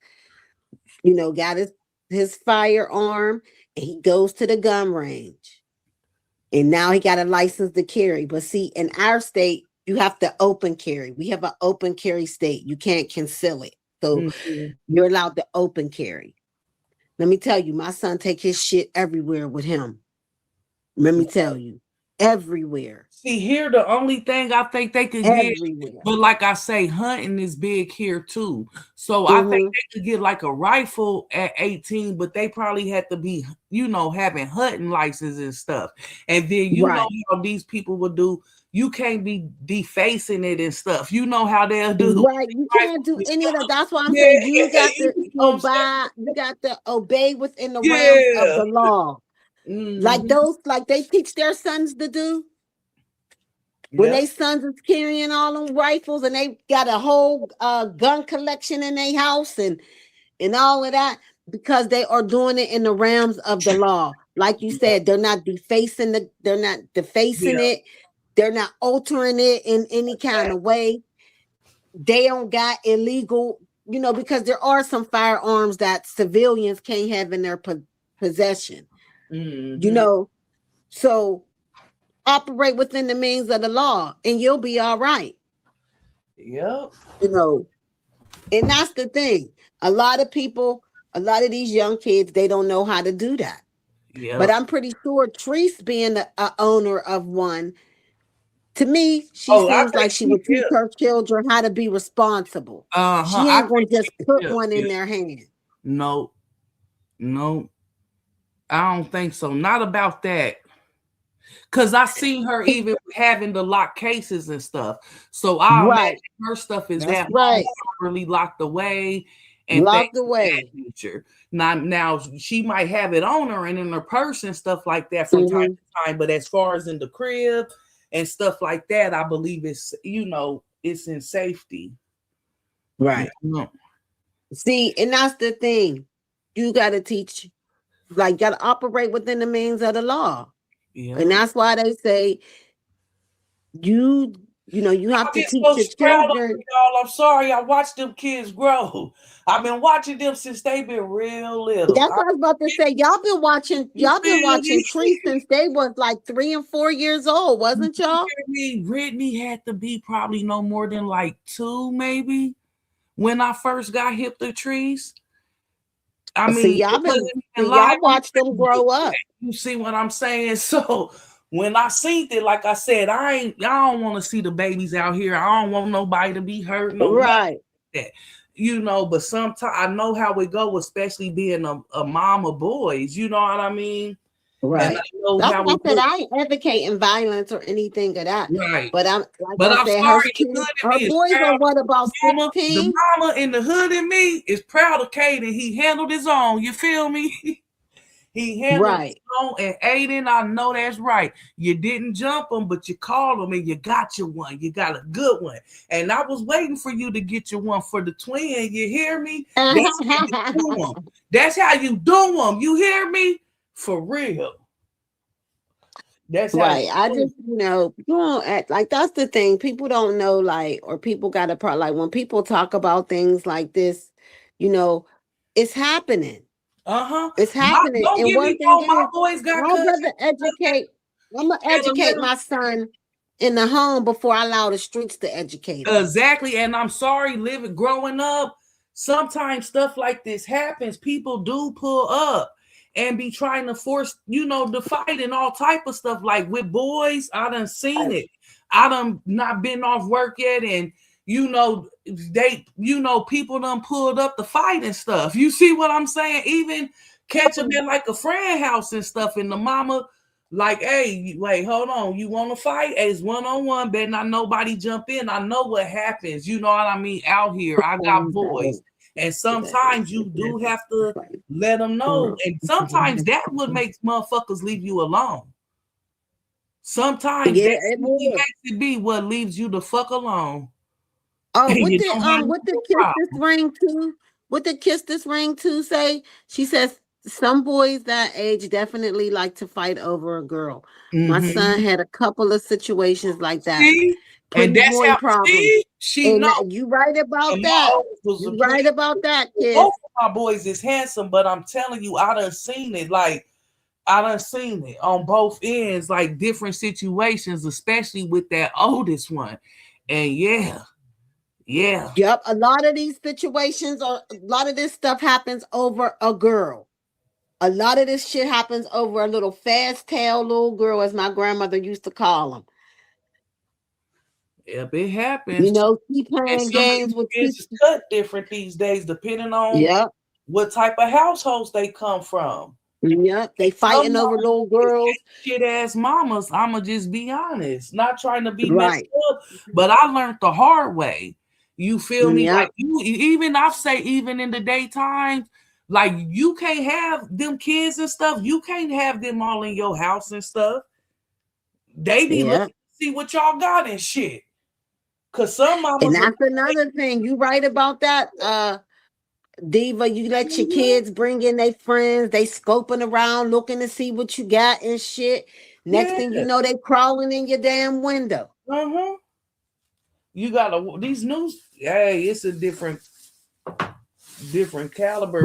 got his firearm, and he goes to the gun range. And now he got a license to carry. But see, in our state, you have to open carry. We have an open carry state. You can't conceal it. So you're allowed to open carry. Let me tell you, my son take his shit everywhere with him. Let me tell you, everywhere. See, here, the only thing I think they could get, but like I say, hunting is big here too. So I think they could get like a rifle at 18, but they probably had to be, having hunting license and stuff. And then know how these people would do. You can't be defacing it and stuff. You know how they'll do. Right. You can't do any of that. That's why I'm saying you got to obey. You got to obey within the realms of the law. Like they teach their sons to do. When they sons is carrying all them rifles and they got a whole gun collection in their house and all of that, because they are doing it in the realms of the law. Like you said, they're not defacing it. They're not altering it in any kind of way. They don't got illegal, because there are some firearms that civilians can't have in their possession. So operate within the means of the law and you'll be all right. Yep. And that's the thing. A lot of these young kids, they don't know how to do that. Yep. But I'm pretty sure Treese, being a owner of one, to me, she seems like she would teach her children how to be responsible. She ain't going to just put one in their hand. No, I don't think so. Not about that. Because I seen her even having the lock cases and stuff. So I imagine her stuff is That's at right. home, properly locked away and Locked things of away. that nature. Now she might have it on her and in her purse and stuff like that from time to time. But as far as in the crib and stuff like that, I believe it's, it's in safety. Right. See, and that's the thing. You got to teach, like, got to operate within the means of the law. Yeah. And that's why they say you have to teach your children. Y'all, I'm sorry, I watched them kids grow. I've been watching them since they've been real little. That's what I was about to say. Y'all been watching Tree since they was like 3 and 4 years old, wasn't y'all? Brittany had to be probably no more than like 2, maybe, when I first got hip to Trees. I mean, y'all watched them grow up. You see what I'm saying? So when I seen it, like I said, I don't want to see the babies out here. I don't want nobody to be hurt. Right. That. But sometimes I know how it go, especially being a mom of boys. You know what I mean? Right. That's why I said I ain't advocating violence or anything of that. Right. But I'm sorry, her boys are what, about 16? The mama in the hood in me is proud of Caden. He handled his own. You feel me? He handled his own. And Aiden, I know that's right. You didn't jump him, but you called him and you got your one. You got a good one. And I was waiting for you to get your one for the twin. You hear me? That's how you do them. That's how you do them. You hear me? For real. That's right. I just, you don't act like, that's the thing. People don't know, like, or people got a part, like, when people talk about things like this, it's happening. It's happening. And one thing is, my boys got I'm gonna educate my son in the home before I allow the streets to educate him. Exactly. And I'm sorry, growing up, sometimes stuff like this happens. People do pull up and be trying to force, the fight and all type of stuff. Like with boys, I done seen it. I done not been off work yet, and people done pulled up the fight and stuff. You see what I'm saying? Even catch them in like a friend house and stuff, and the mama like, hey, wait, hold on, you want to fight? Hey, it's 1-on-1, better not nobody jump in. I know what happens. You know what I mean? Out here, I got boys. And sometimes you do have to let them know. And sometimes that would make motherfuckers leave you alone. Sometimes that makes it be what leaves you the fuck alone. Oh, what the kiss this ring too? What the kiss this ring too say? She says some boys that age definitely like to fight over a girl. My son had a couple of situations like that. And that's how problems. She knows. You right about that. You right about that, kid. Both of my boys is handsome, but I'm telling you, I done seen it. Like, I done seen it on both ends, like different situations, especially with that oldest one. And yeah. Yep. A lot of these situations, a lot of this stuff happens over a girl. A lot of this shit happens over a little fast tail little girl, as my grandmother used to call them. Yep, it happens. Keep playing games with kids. It's cut different these days, depending on what type of households they come from. Yep, they fighting over little girls. Shit ass mamas. I'ma just be honest. Not trying to be messed up, but I learned the hard way. You feel me? Like even in the daytime, like you can't have them kids and stuff. You can't have them all in your house and stuff. They be looking to see what y'all got and shit. Cause some mamas, and that's another thing. You right about that, Diva. You let your kids bring in their friends. They scoping around, looking to see what you got and shit. Next thing you know, they crawling in your damn window. You got these news. Hey, it's a different caliber.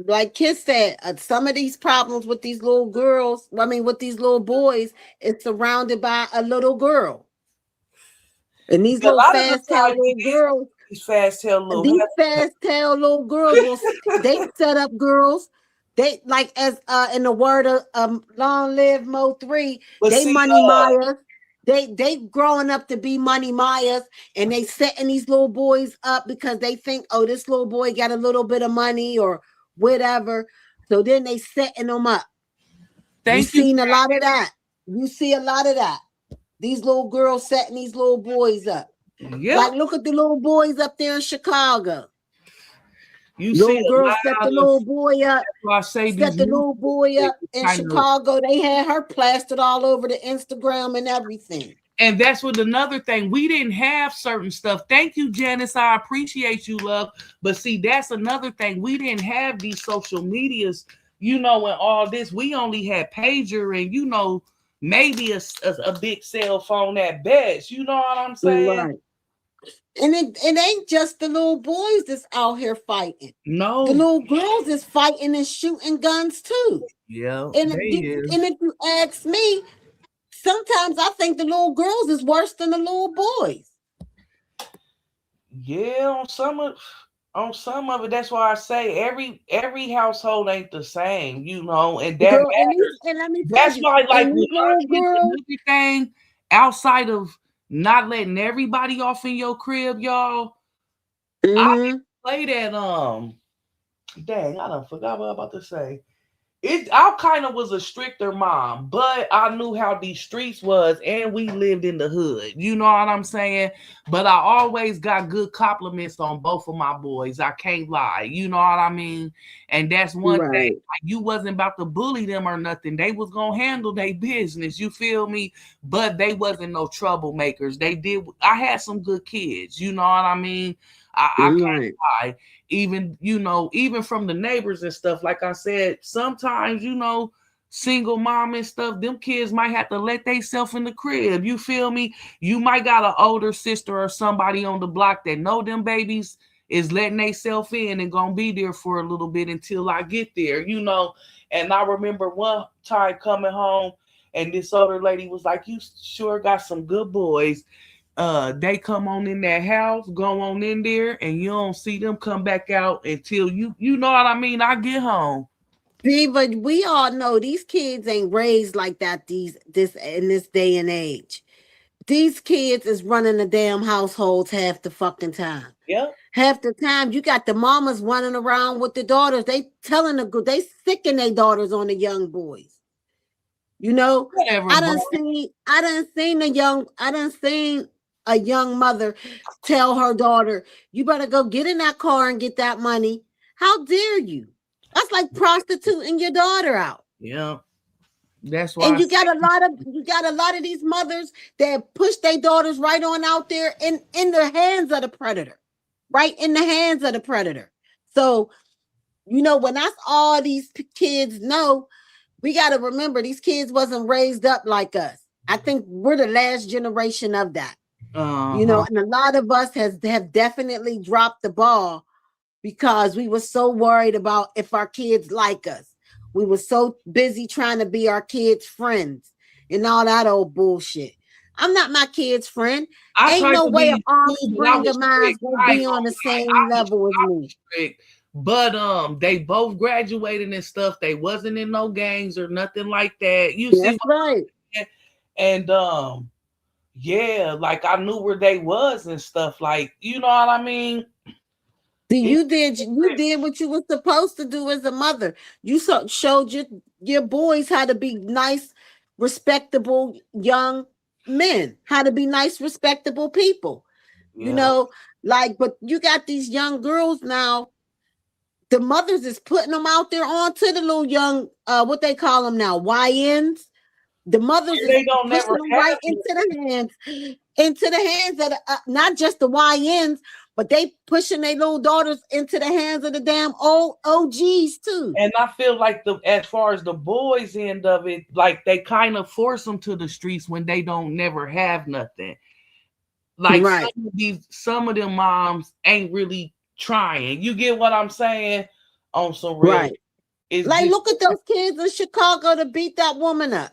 But Kiss said, some of these problems with these little girls, with these little boys, it's surrounded by a little girl. And these little fast-tail little girls, these fast-tail little girls, they set up girls. They, like, as in the word of Long Live Mo 3, they money Myers. They growing up to be money Myers, and they setting these little boys up because they think, oh, this little boy got a little bit of money or whatever. So then they setting them up. Thank you. Seen a lot of that. You see a lot of that. These little girls setting these little boys up. Yeah. Like, look at the little boys up there in Chicago. You little see girl set the little boy up. I say set the little boy up in Chicago. They had her plastered all over the Instagram and everything. And that's what another thing. We didn't have certain stuff. Thank you, Janice. I appreciate you, love. But see, that's another thing. We didn't have these social medias, and all this. We only had pager and, maybe a big cell phone at best. You know what I'm saying? Right. And it ain't just the little boys that's out here fighting. No. The little girls is fighting and shooting guns too. Yeah. And if you ask me, sometimes I think the little girls is worse than the little boys. Yeah, on some of it. That's why I say every household ain't the same, and that Girl, and let me tell that's you, why, like, little girl, everything outside of not letting everybody off in your crib, y'all. I didn't play that. Dang, I done forgot what I was about to say. I kind of was a stricter mom, but I knew how these streets was, and we lived in the hood. You know what I'm saying? But I always got good compliments on both of my boys. I can't lie. You know what I mean? And that's one thing. Like, you wasn't about to bully them or nothing. They was gonna handle their business. You feel me? But they wasn't no troublemakers. I had some good kids. You know what I mean? I can't lie. Even from the neighbors and stuff, like I said, sometimes, single mom and stuff, them kids might have to let themselves in the crib. You feel me? You might got an older sister or somebody on the block that know them babies is letting themselves in and gonna be there for a little bit until I get there, And I remember one time coming home and this older lady was like, "You sure got some good boys." They come on in that house, go on in there, and you don't see them come back out until you know what I mean, I get home. See, but we all know these kids ain't raised like that in this day and age. These kids is running the damn households half the fucking time. Yeah. Half the time you got the mamas running around with the daughters. They sicking their daughters on the young boys. Whatever, I done seen a young mother tell her daughter, "You better go get in that car and get that money." How dare you? That's like prostituting your daughter out. Yeah. That's why. And you got a lot of these mothers that push their daughters right on out there in the hands of the predator. Right in the hands of the predator. So, when that's all these kids know, we got to remember these kids wasn't raised up like us. I think we're the last generation of that. And a lot of us have definitely dropped the ball because we were so worried about if our kids like us. We were so busy trying to be our kids' friends and all that old bullshit. I'm not my kid's friend. Ain't no way an offspring of mine will be on the same level as me. But they both graduated and stuff. They wasn't in no gangs or nothing like that. That's right. And yeah, like I knew where they was and stuff. Like, you know what I mean? See, you did what you were supposed to do as a mother. You showed your boys how to be nice, respectable young men, how to be nice, respectable people. Yeah. But you got these young girls now. The mothers is putting them out there onto the little young, what they call them now, YNs. The mothers is pushing them right into the hands of not just the YNs, but they pushing their little daughters into the hands of the damn old OGs too. And I feel like as far as the boys end of it, like they kind of force them to the streets when they don't never have nothing. Like some of them moms ain't really trying. You get what I'm saying? On some real. Right. Look at those kids in Chicago to beat that woman up.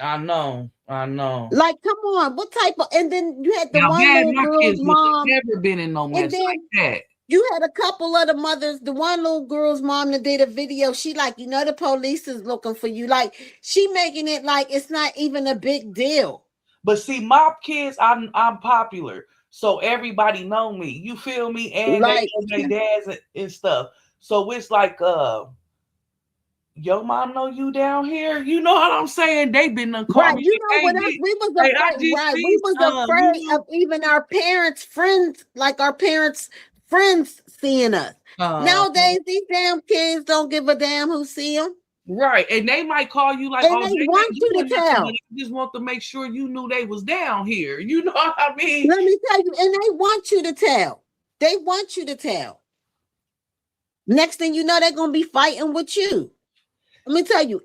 I know. Like, come on, what type of? And then you had the one little girl's mom. Never been in no mess like that. You had a couple of the mothers. The one little girl's mom that did a video. She like, the police is looking for you. Like, she making it like it's not even a big deal. But see, my kids, I'm popular, so everybody know me. You feel me? And they know their dads and stuff. So it's like your mom know you down here. You know what I'm saying? They been done call Right. me. You know Hey, what else? We was hey, I afraid, just right? see We was some. afraid of even our parents' friends, like our parents' friends seeing us. Uh, Nowadays, these damn kids don't give a damn who see them. right. And they might call you like, And oh, they they want ain't you doing to nothing, but tell. I just want to make sure you knew they was down here. You know what I mean? Let me tell you, and they want you to tell. They want you to tell. Next thing you know, they're gonna be fighting with you. Let me tell you,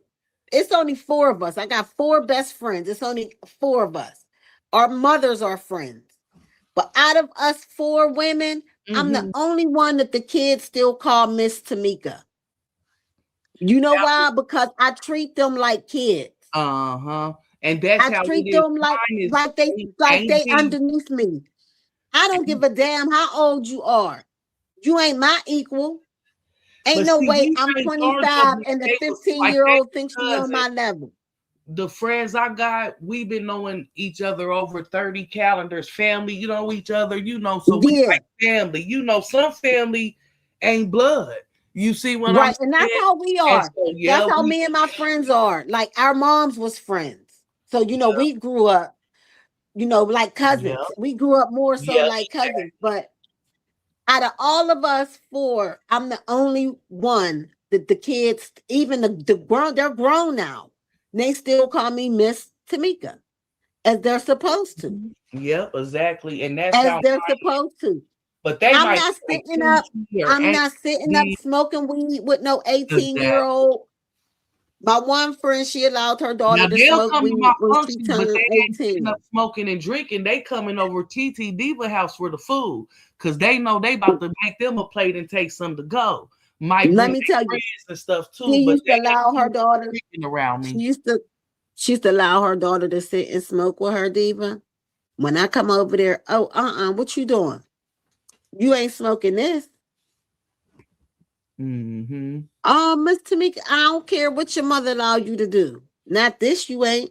it's only 4 of us. I got 4 best friends. It's only 4 of us. Our mothers are friends. But out of us 4 women, I'm the only one that the kids still call Miss Tamika. You know why? Because I treat them like kids. And that's I how it treat is. them like Mine is like they like ain't they big. underneath me. I don't give a damn how old you are. You ain't my equal. Ain't But no see, way these I'm ain't start up 25 like and the they was like 15-year-old they old thinks she on cousins. my level. The friends I got, we've been knowing each other over 30 calendars. Family, you know each other, so we Yeah. like family. Some family ain't blood. You see what I'm Right. And that's saying? how we And are. so That's yeah, how me and my friends are. Like our moms was friends. So, we grew up, like yeah, cousins. We grew up more so yeah, like cousins. But out of all of us 4, I'm the only one that the kids, even the grown, they're grown now. They still call me Miss Tamika, as they're supposed to. yep, exactly. And that's As how they're supposed to. but they I'm might not like sitting up. Tucci or I'm not sitting up AD. smoking weed with no 18-year Exactly. old. My one friend, she allowed her daughter Now to they'll smoke come to my weed when she functions, but turned they ain't sitting 18. up smoking and drinking. They coming over TT Diva house for the food because they know they about to make them a plate and take some to go. Might Let bring me their tell you, friends and stuff too, she but used they to ain't allow her sitting up daughter. drinking around She me. used to. She used to allow her daughter to sit and smoke with her diva. When I come over there, oh, what you doing? You ain't smoking this. Oh, Miss Tamika, I don't care what your mother allowed you to do. Not this, you ain't.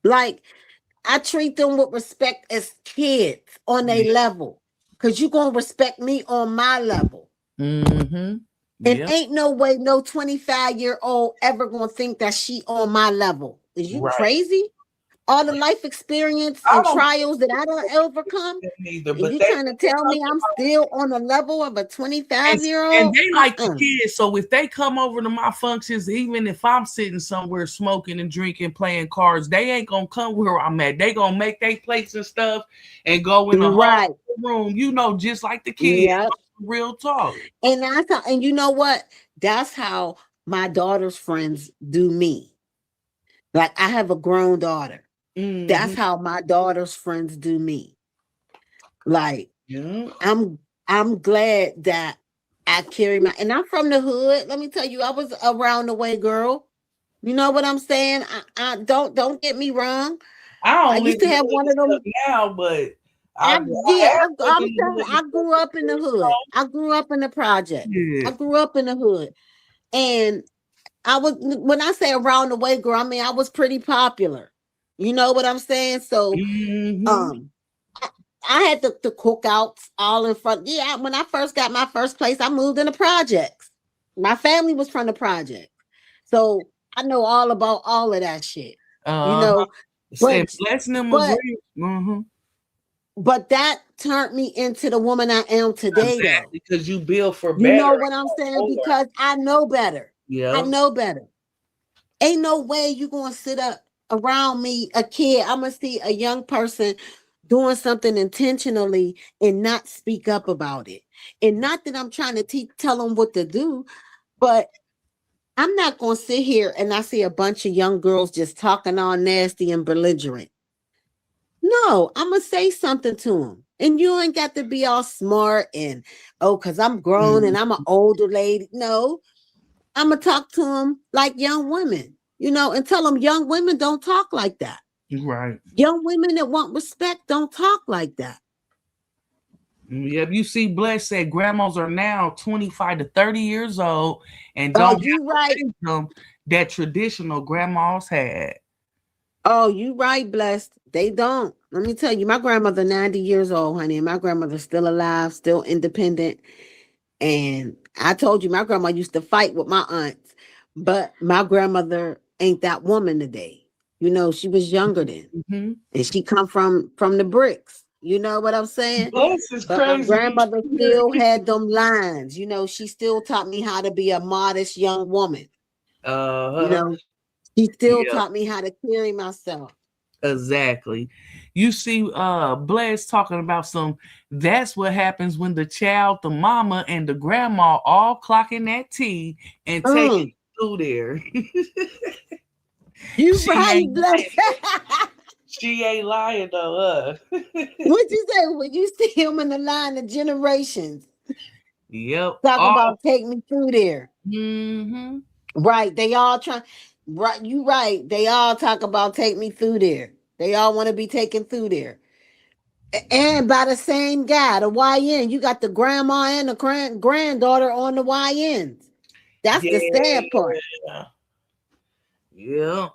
Like, I treat them with respect as kids on a level. Because you going to respect me on my level. And ain't no way no 25-year-old ever going to think that she on my level. Is you crazy? All the life experience I and don't trials that I don't overcome, either, and but you they trying to tell me I'm still on the level of a and 25-year-old? they like the kids. So if they come over to my functions, even if I'm sitting somewhere smoking and drinking, playing cards, they ain't gonna come where I'm at. They gonna make their plates and stuff and go in the whole room, just like the kids. Yeah. Real talk. And that's how, and you know what? That's how my daughter's friends do me. Like I have a grown daughter. That's how my daughter's friends do me. Like I'm glad that I carry my, and I'm from the hood. Let me tell you, I was around the way girl. You know what I'm saying? I don't get me wrong. I I don't live used to in have the one of them. hood now, but I I'm have lived telling in the you, hood I grew up in the hood. I grew up in the project. Yeah. I grew up in the hood. And I was, when I say around the way girl, I mean I was pretty popular. You know what I'm saying? So I had the cookouts all in front. Yeah, when I first got my first place, I moved in the projects. My family was from the project. So I know all about all of that shit. You know, but blessing them was but real. but that turned me into the woman I am today, though. Because you build for You better. know what I'm saying? Because I know better. Yeah. I know better. Ain't no way you gonna sit up around me, a kid. I'm gonna see a young person doing something intentionally and not speak up about it. And not that I'm trying to tell them what to do, but I'm not gonna sit here and I see a bunch of young girls just talking all nasty and belligerent. No, I'm gonna say something to them. And you ain't got to be all smart and because I'm grown and I'm an older lady. No, I'm gonna talk to them like young women, and tell them young women don't talk like that. Right. Young women that want respect don't talk like that. Yeah, you see, Bless said grandmas are now 25 to 30 years old and Oh, don't you have right. the wisdom that traditional grandmas had. Oh, you right, Blessed. They don't. Let me tell you, my grandmother 90 years old, honey, and my grandmother's still alive, still independent. And I told you, my grandma used to fight with my aunts. But my grandmother ain't that woman today. You know, she was younger then. Mm-hmm. And she come from the bricks. You know what I'm saying? Bless is But my crazy. grandmother still had them lines. You know, she still taught me how to be a modest young woman. You know, she still taught me how to carry myself. Exactly. You see, Bless talking about that's what happens when the child, the mama, and the grandma all clocking that tea and taking through there. You she right, ain't Bless. She ain't lying though. What you say when you see him in the line of generations? Yep. Talking about take me through there. Mm-hmm. Right. They all try. Right. You right. They all talk about take me through there. They all want to be taken through there. And by the same guy, the YN. You got the grandma and the granddaughter on the YNs. That's the sad part. Yeah.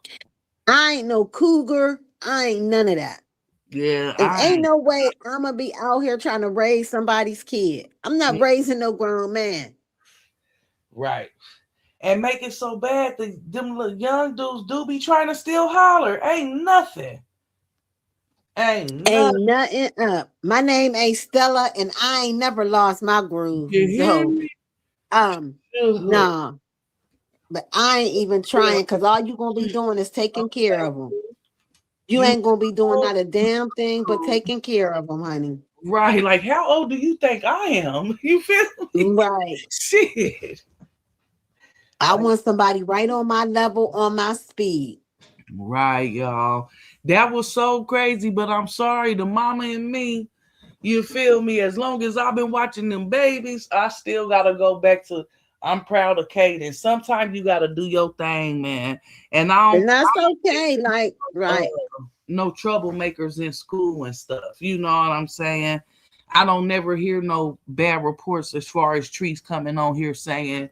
I ain't no cougar. I ain't none of that. Yeah. And ain't no way I'm gonna be out here trying to raise somebody's kid. I'm not raising no grown man. Right. And make it so bad that them little young dudes do be trying to still holler. Ain't nothing. Ain't nothing up. My name ain't Stella, and I ain't never lost my groove. You hear me? Nah. But I ain't even trying because all you gonna be doing is taking care of them. You ain't gonna be doing not a damn thing but taking care of them, honey. Right. Like, how old do you think I am? You feel me? Right. Shit. I want somebody right on my level, on my speed. Right, y'all. That was so crazy, but I'm sorry, the mama and me, you feel me? As long as I've been watching them babies, I still gotta go back to I'm proud of Kate. And sometimes you gotta do your thing, man. And that's okay. Like, right. No troublemakers in school and stuff. You know what I'm saying? I don't never hear no bad reports as far as Trees coming on here saying,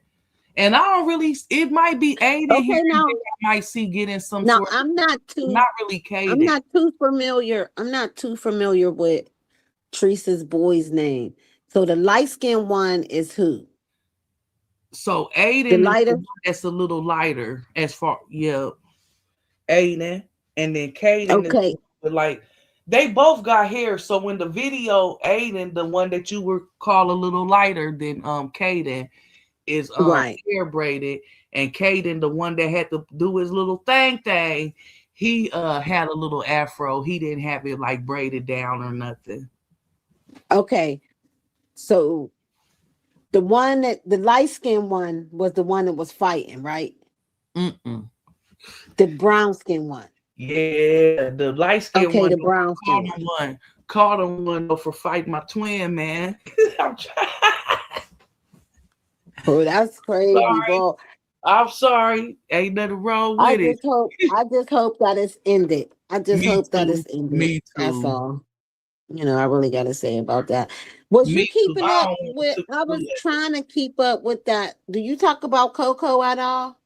and I don't really, it might be Aiden here now I might see getting some now sort I'm not too not really Kaden. I'm not too familiar with Teresa's boy's name. So the light-skinned one is who? So Aiden is the one that's a little lighter as far, Aiden, and then Kaden is like they both got hair. So when the video, Aiden, the one that you were call a little lighter than Kaden, is hair braided, and Kaden, the one that had to do his little thing, he had a little afro. He didn't have it like braided down or nothing. Okay. So the one that the light-skinned one was the one that was fighting, right? The brown-skinned one. Yeah, the light-skinned one. The brown-skinned one. Caught him one for fighting my twin, man. I'm trying. Oh, that's crazy, bro. I'm sorry. Ain't nothing wrong with it. I just hope that it's ended. I just hope that it's ended. Me too. That's all. You know, I really got to say about that. Was you keeping up with? I was trying to keep up with that. Do you talk about Coco at all?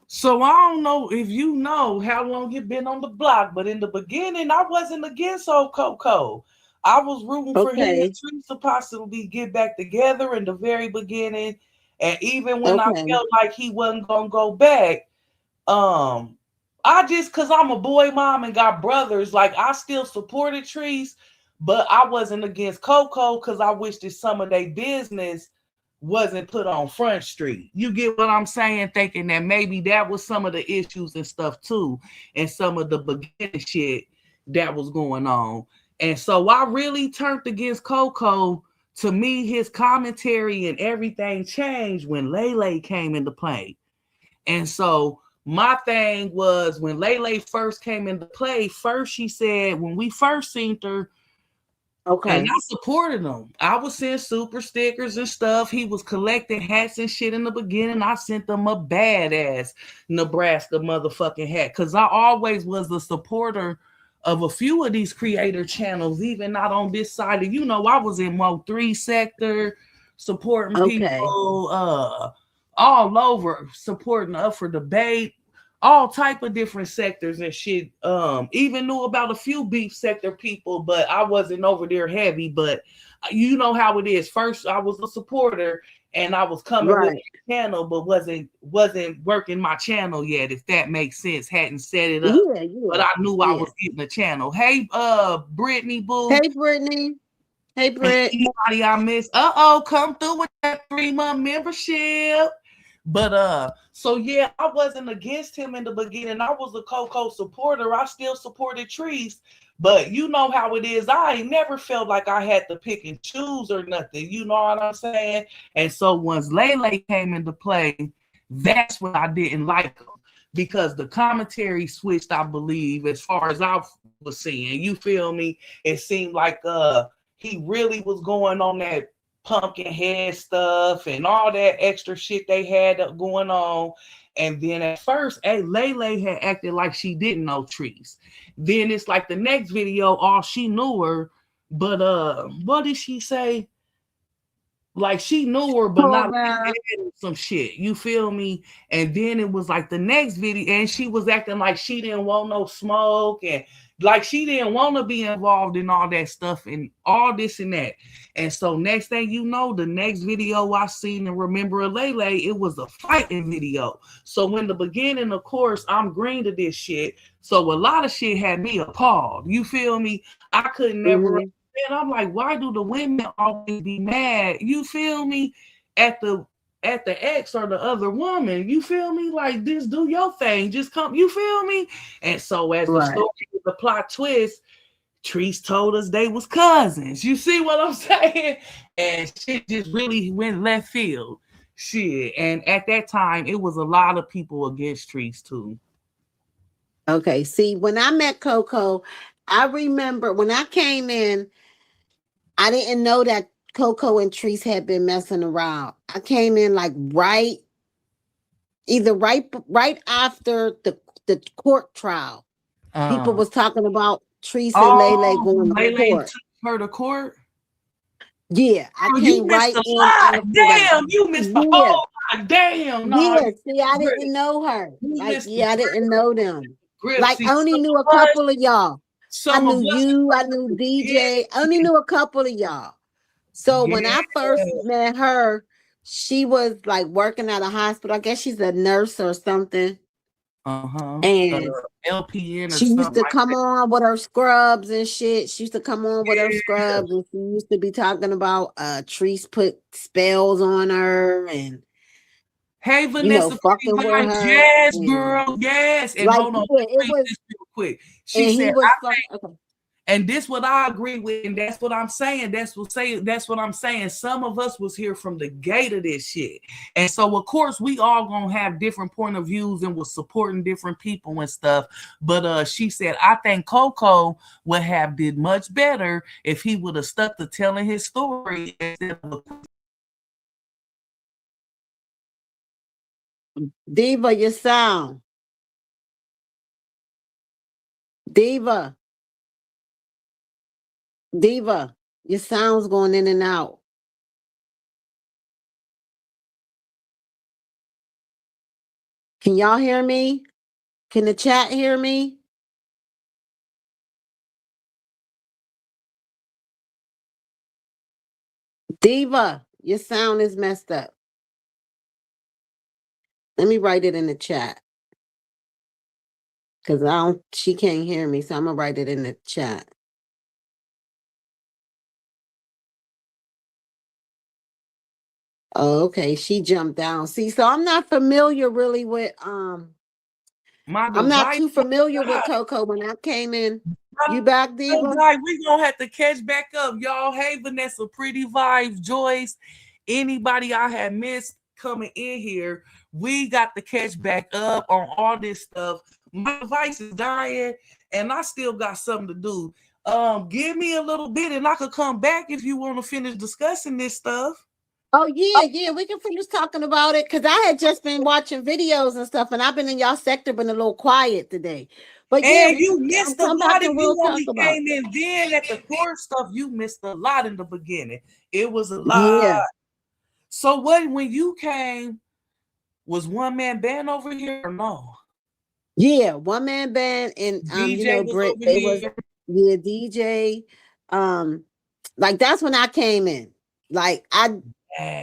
So I don't know if you know how long you've been on the block, but in the beginning, I wasn't against old Coco. I was rooting for him and Trees to possibly get back together in the very beginning. And even when I felt like he wasn't gonna go back, I just cause I'm a boy mom and got brothers, like I still supported Trees, but I wasn't against Coco because I wish that some of their business wasn't put on Front Street. You get what I'm saying? Thinking that maybe that was some of the issues and stuff too, and some of the beginning shit that was going on. And so I really turned against Coco. To me, his commentary and everything changed when Lele came into play. And so my thing was when Lele first came into play, first she said, when we first seen her, and I supported him. I was sending super stickers and stuff. He was collecting hats and shit in the beginning. I sent them a badass Nebraska motherfucking hat because I always was the supporter of a few of these creator channels, even not on this side. And I was in Mo3 sector, supporting people all over, supporting Up for Debate, all type of different sectors and shit. Even knew about a few beef sector people, but I wasn't over there heavy. But you know how it is. First, I was a supporter, and I was coming with my channel, but wasn't working my channel yet, if that makes sense. Hadn't set it up. Yeah. But I knew I was getting the channel. Hey, Brittany Boo. Hey, Brittany. Hey, Britt. Anybody I missed? Come through with that 3-month membership. But so yeah, I wasn't against him in the beginning. I was a Coco supporter. I still supported Trees. But you know how it is. I ain't never felt like I had to pick and choose or nothing. You know what I'm saying? And so once Lele came into play, that's when I didn't like him. Because the commentary switched, I believe, as far as I was seeing. You feel me? It seemed like he really was going on that pumpkin head stuff and all that extra shit they had going on. And then at first, Lele had acted like she didn't know Trees. Then it's like the next video, all she knew her, but what did she say? Like she knew her, but not like some shit. You feel me? And then it was like the next video, and she was acting like she didn't want no smoke, and like she didn't want to be involved in all that stuff and all this and that. And so next thing you know, the next video I seen and remember Lele, it was a fighting video. So in the beginning, of course, I'm green to this shit. So a lot of shit had me appalled. You feel me? I couldn't never. And I'm like, why do the women always be mad? You feel me? At the ex or the other woman. You feel me? Like, just do your thing. Just come. You feel me? And so as the story, the plot twist, Treese told us they was cousins. You see what I'm saying? And shit just really went left field. Shit. And at that time, it was a lot of people against Treese too. Okay. See, when I met Coco, I remember when I came in, I didn't know that Coco and Treese had been messing around. I came in like right after the court trial. People was talking about Treese and Lele going to court. Took her to court? Yeah, I came right in. Damn, you missed the whole lot. Damn. No, yeah, see, I didn't know her. Like, I didn't know them. Like, I only knew a couple of y'all. I knew you, I knew DJ, I only knew a couple of y'all. So when I first met her, she was like working at a hospital. I guess she's a nurse or something. And LPN. She used to come on with her scrubs and shit. She used to come on with her scrubs, and she used to be talking about Treese put spells on her and. Hey, Vanessa, fucking with her. Yes, girl, yes. And like, hold on, it was real quick. She said, and this what I agree with, and that's what I'm saying. That's what I'm saying. Some of us was here from the gate of this shit, and so of course we all gonna have different point of views and was supporting different people and stuff. But she said, I think Coco would have did much better if he would have stuck to telling his story instead of. Diva, your sound. Diva, your sound's going in and out. Can y'all hear me? Can the chat hear me? Diva, your sound is messed up. Let me write it in the chat. Because she can't hear me, so I'm gonna write it in the chat. Oh, okay, she jumped down. See, so I'm not familiar really with I'm not too familiar with Coco. When I came in, you back, Diva? We gonna have to catch back up, y'all. Hey, Vanessa, Pretty Vibes, Joyce, anybody I had missed coming in here, we got to catch back up on all this stuff. My device is dying, and I still got something to do. Give me a little bit, and I could come back if you want to finish discussing this stuff. Oh, yeah, we can finish talking about it, because I had just been watching videos and stuff, and I've been in y'all sector, been a little quiet today. But and you missed a lot if you only came in then at the core stuff. You missed a lot in the beginning. It was a lot. Yeah. So when you came, was one man band over here or no? Yeah, one man band, and DJ Britt, DJ. Like that's when I came in. Like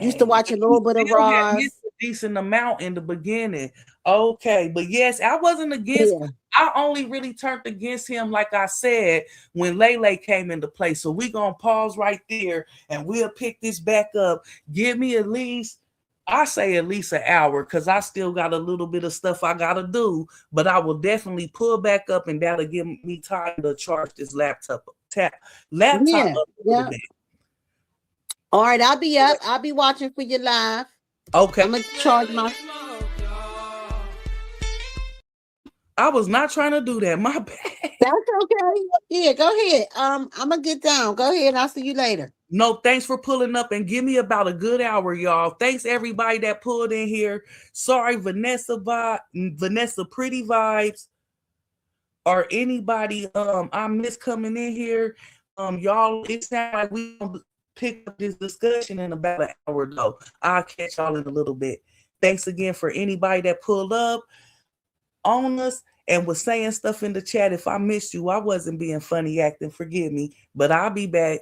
Used to watch a little bit of Ross. A decent amount in the beginning. Okay, but yes, I wasn't against. Yeah. I only really turned against him, like I said, when Lele came into play. So we're gonna pause right there and we'll pick this back up. Give me at least, I say at least an hour, because I still got a little bit of stuff I gotta do, but I will definitely pull back up and that'll give me time to charge this laptop up a little bit. All right, I'll be up. I'll be watching for you live. Okay. I'm gonna charge my. I was not trying to do that. My bad. That's okay. Yeah, go ahead. I'm gonna get down. Go ahead. I'll see you later. No, thanks for pulling up and give me about a good hour, y'all. Thanks everybody that pulled in here. Sorry, Vanessa Pretty Vibes, or anybody I miss coming in here. Y'all, it sounds like we gonna pick up this discussion in about an hour though. I'll catch y'all in a little bit. Thanks again for anybody that pulled up on us and was saying stuff in the chat. If I missed you, I wasn't being funny acting. Forgive me, but I'll be back.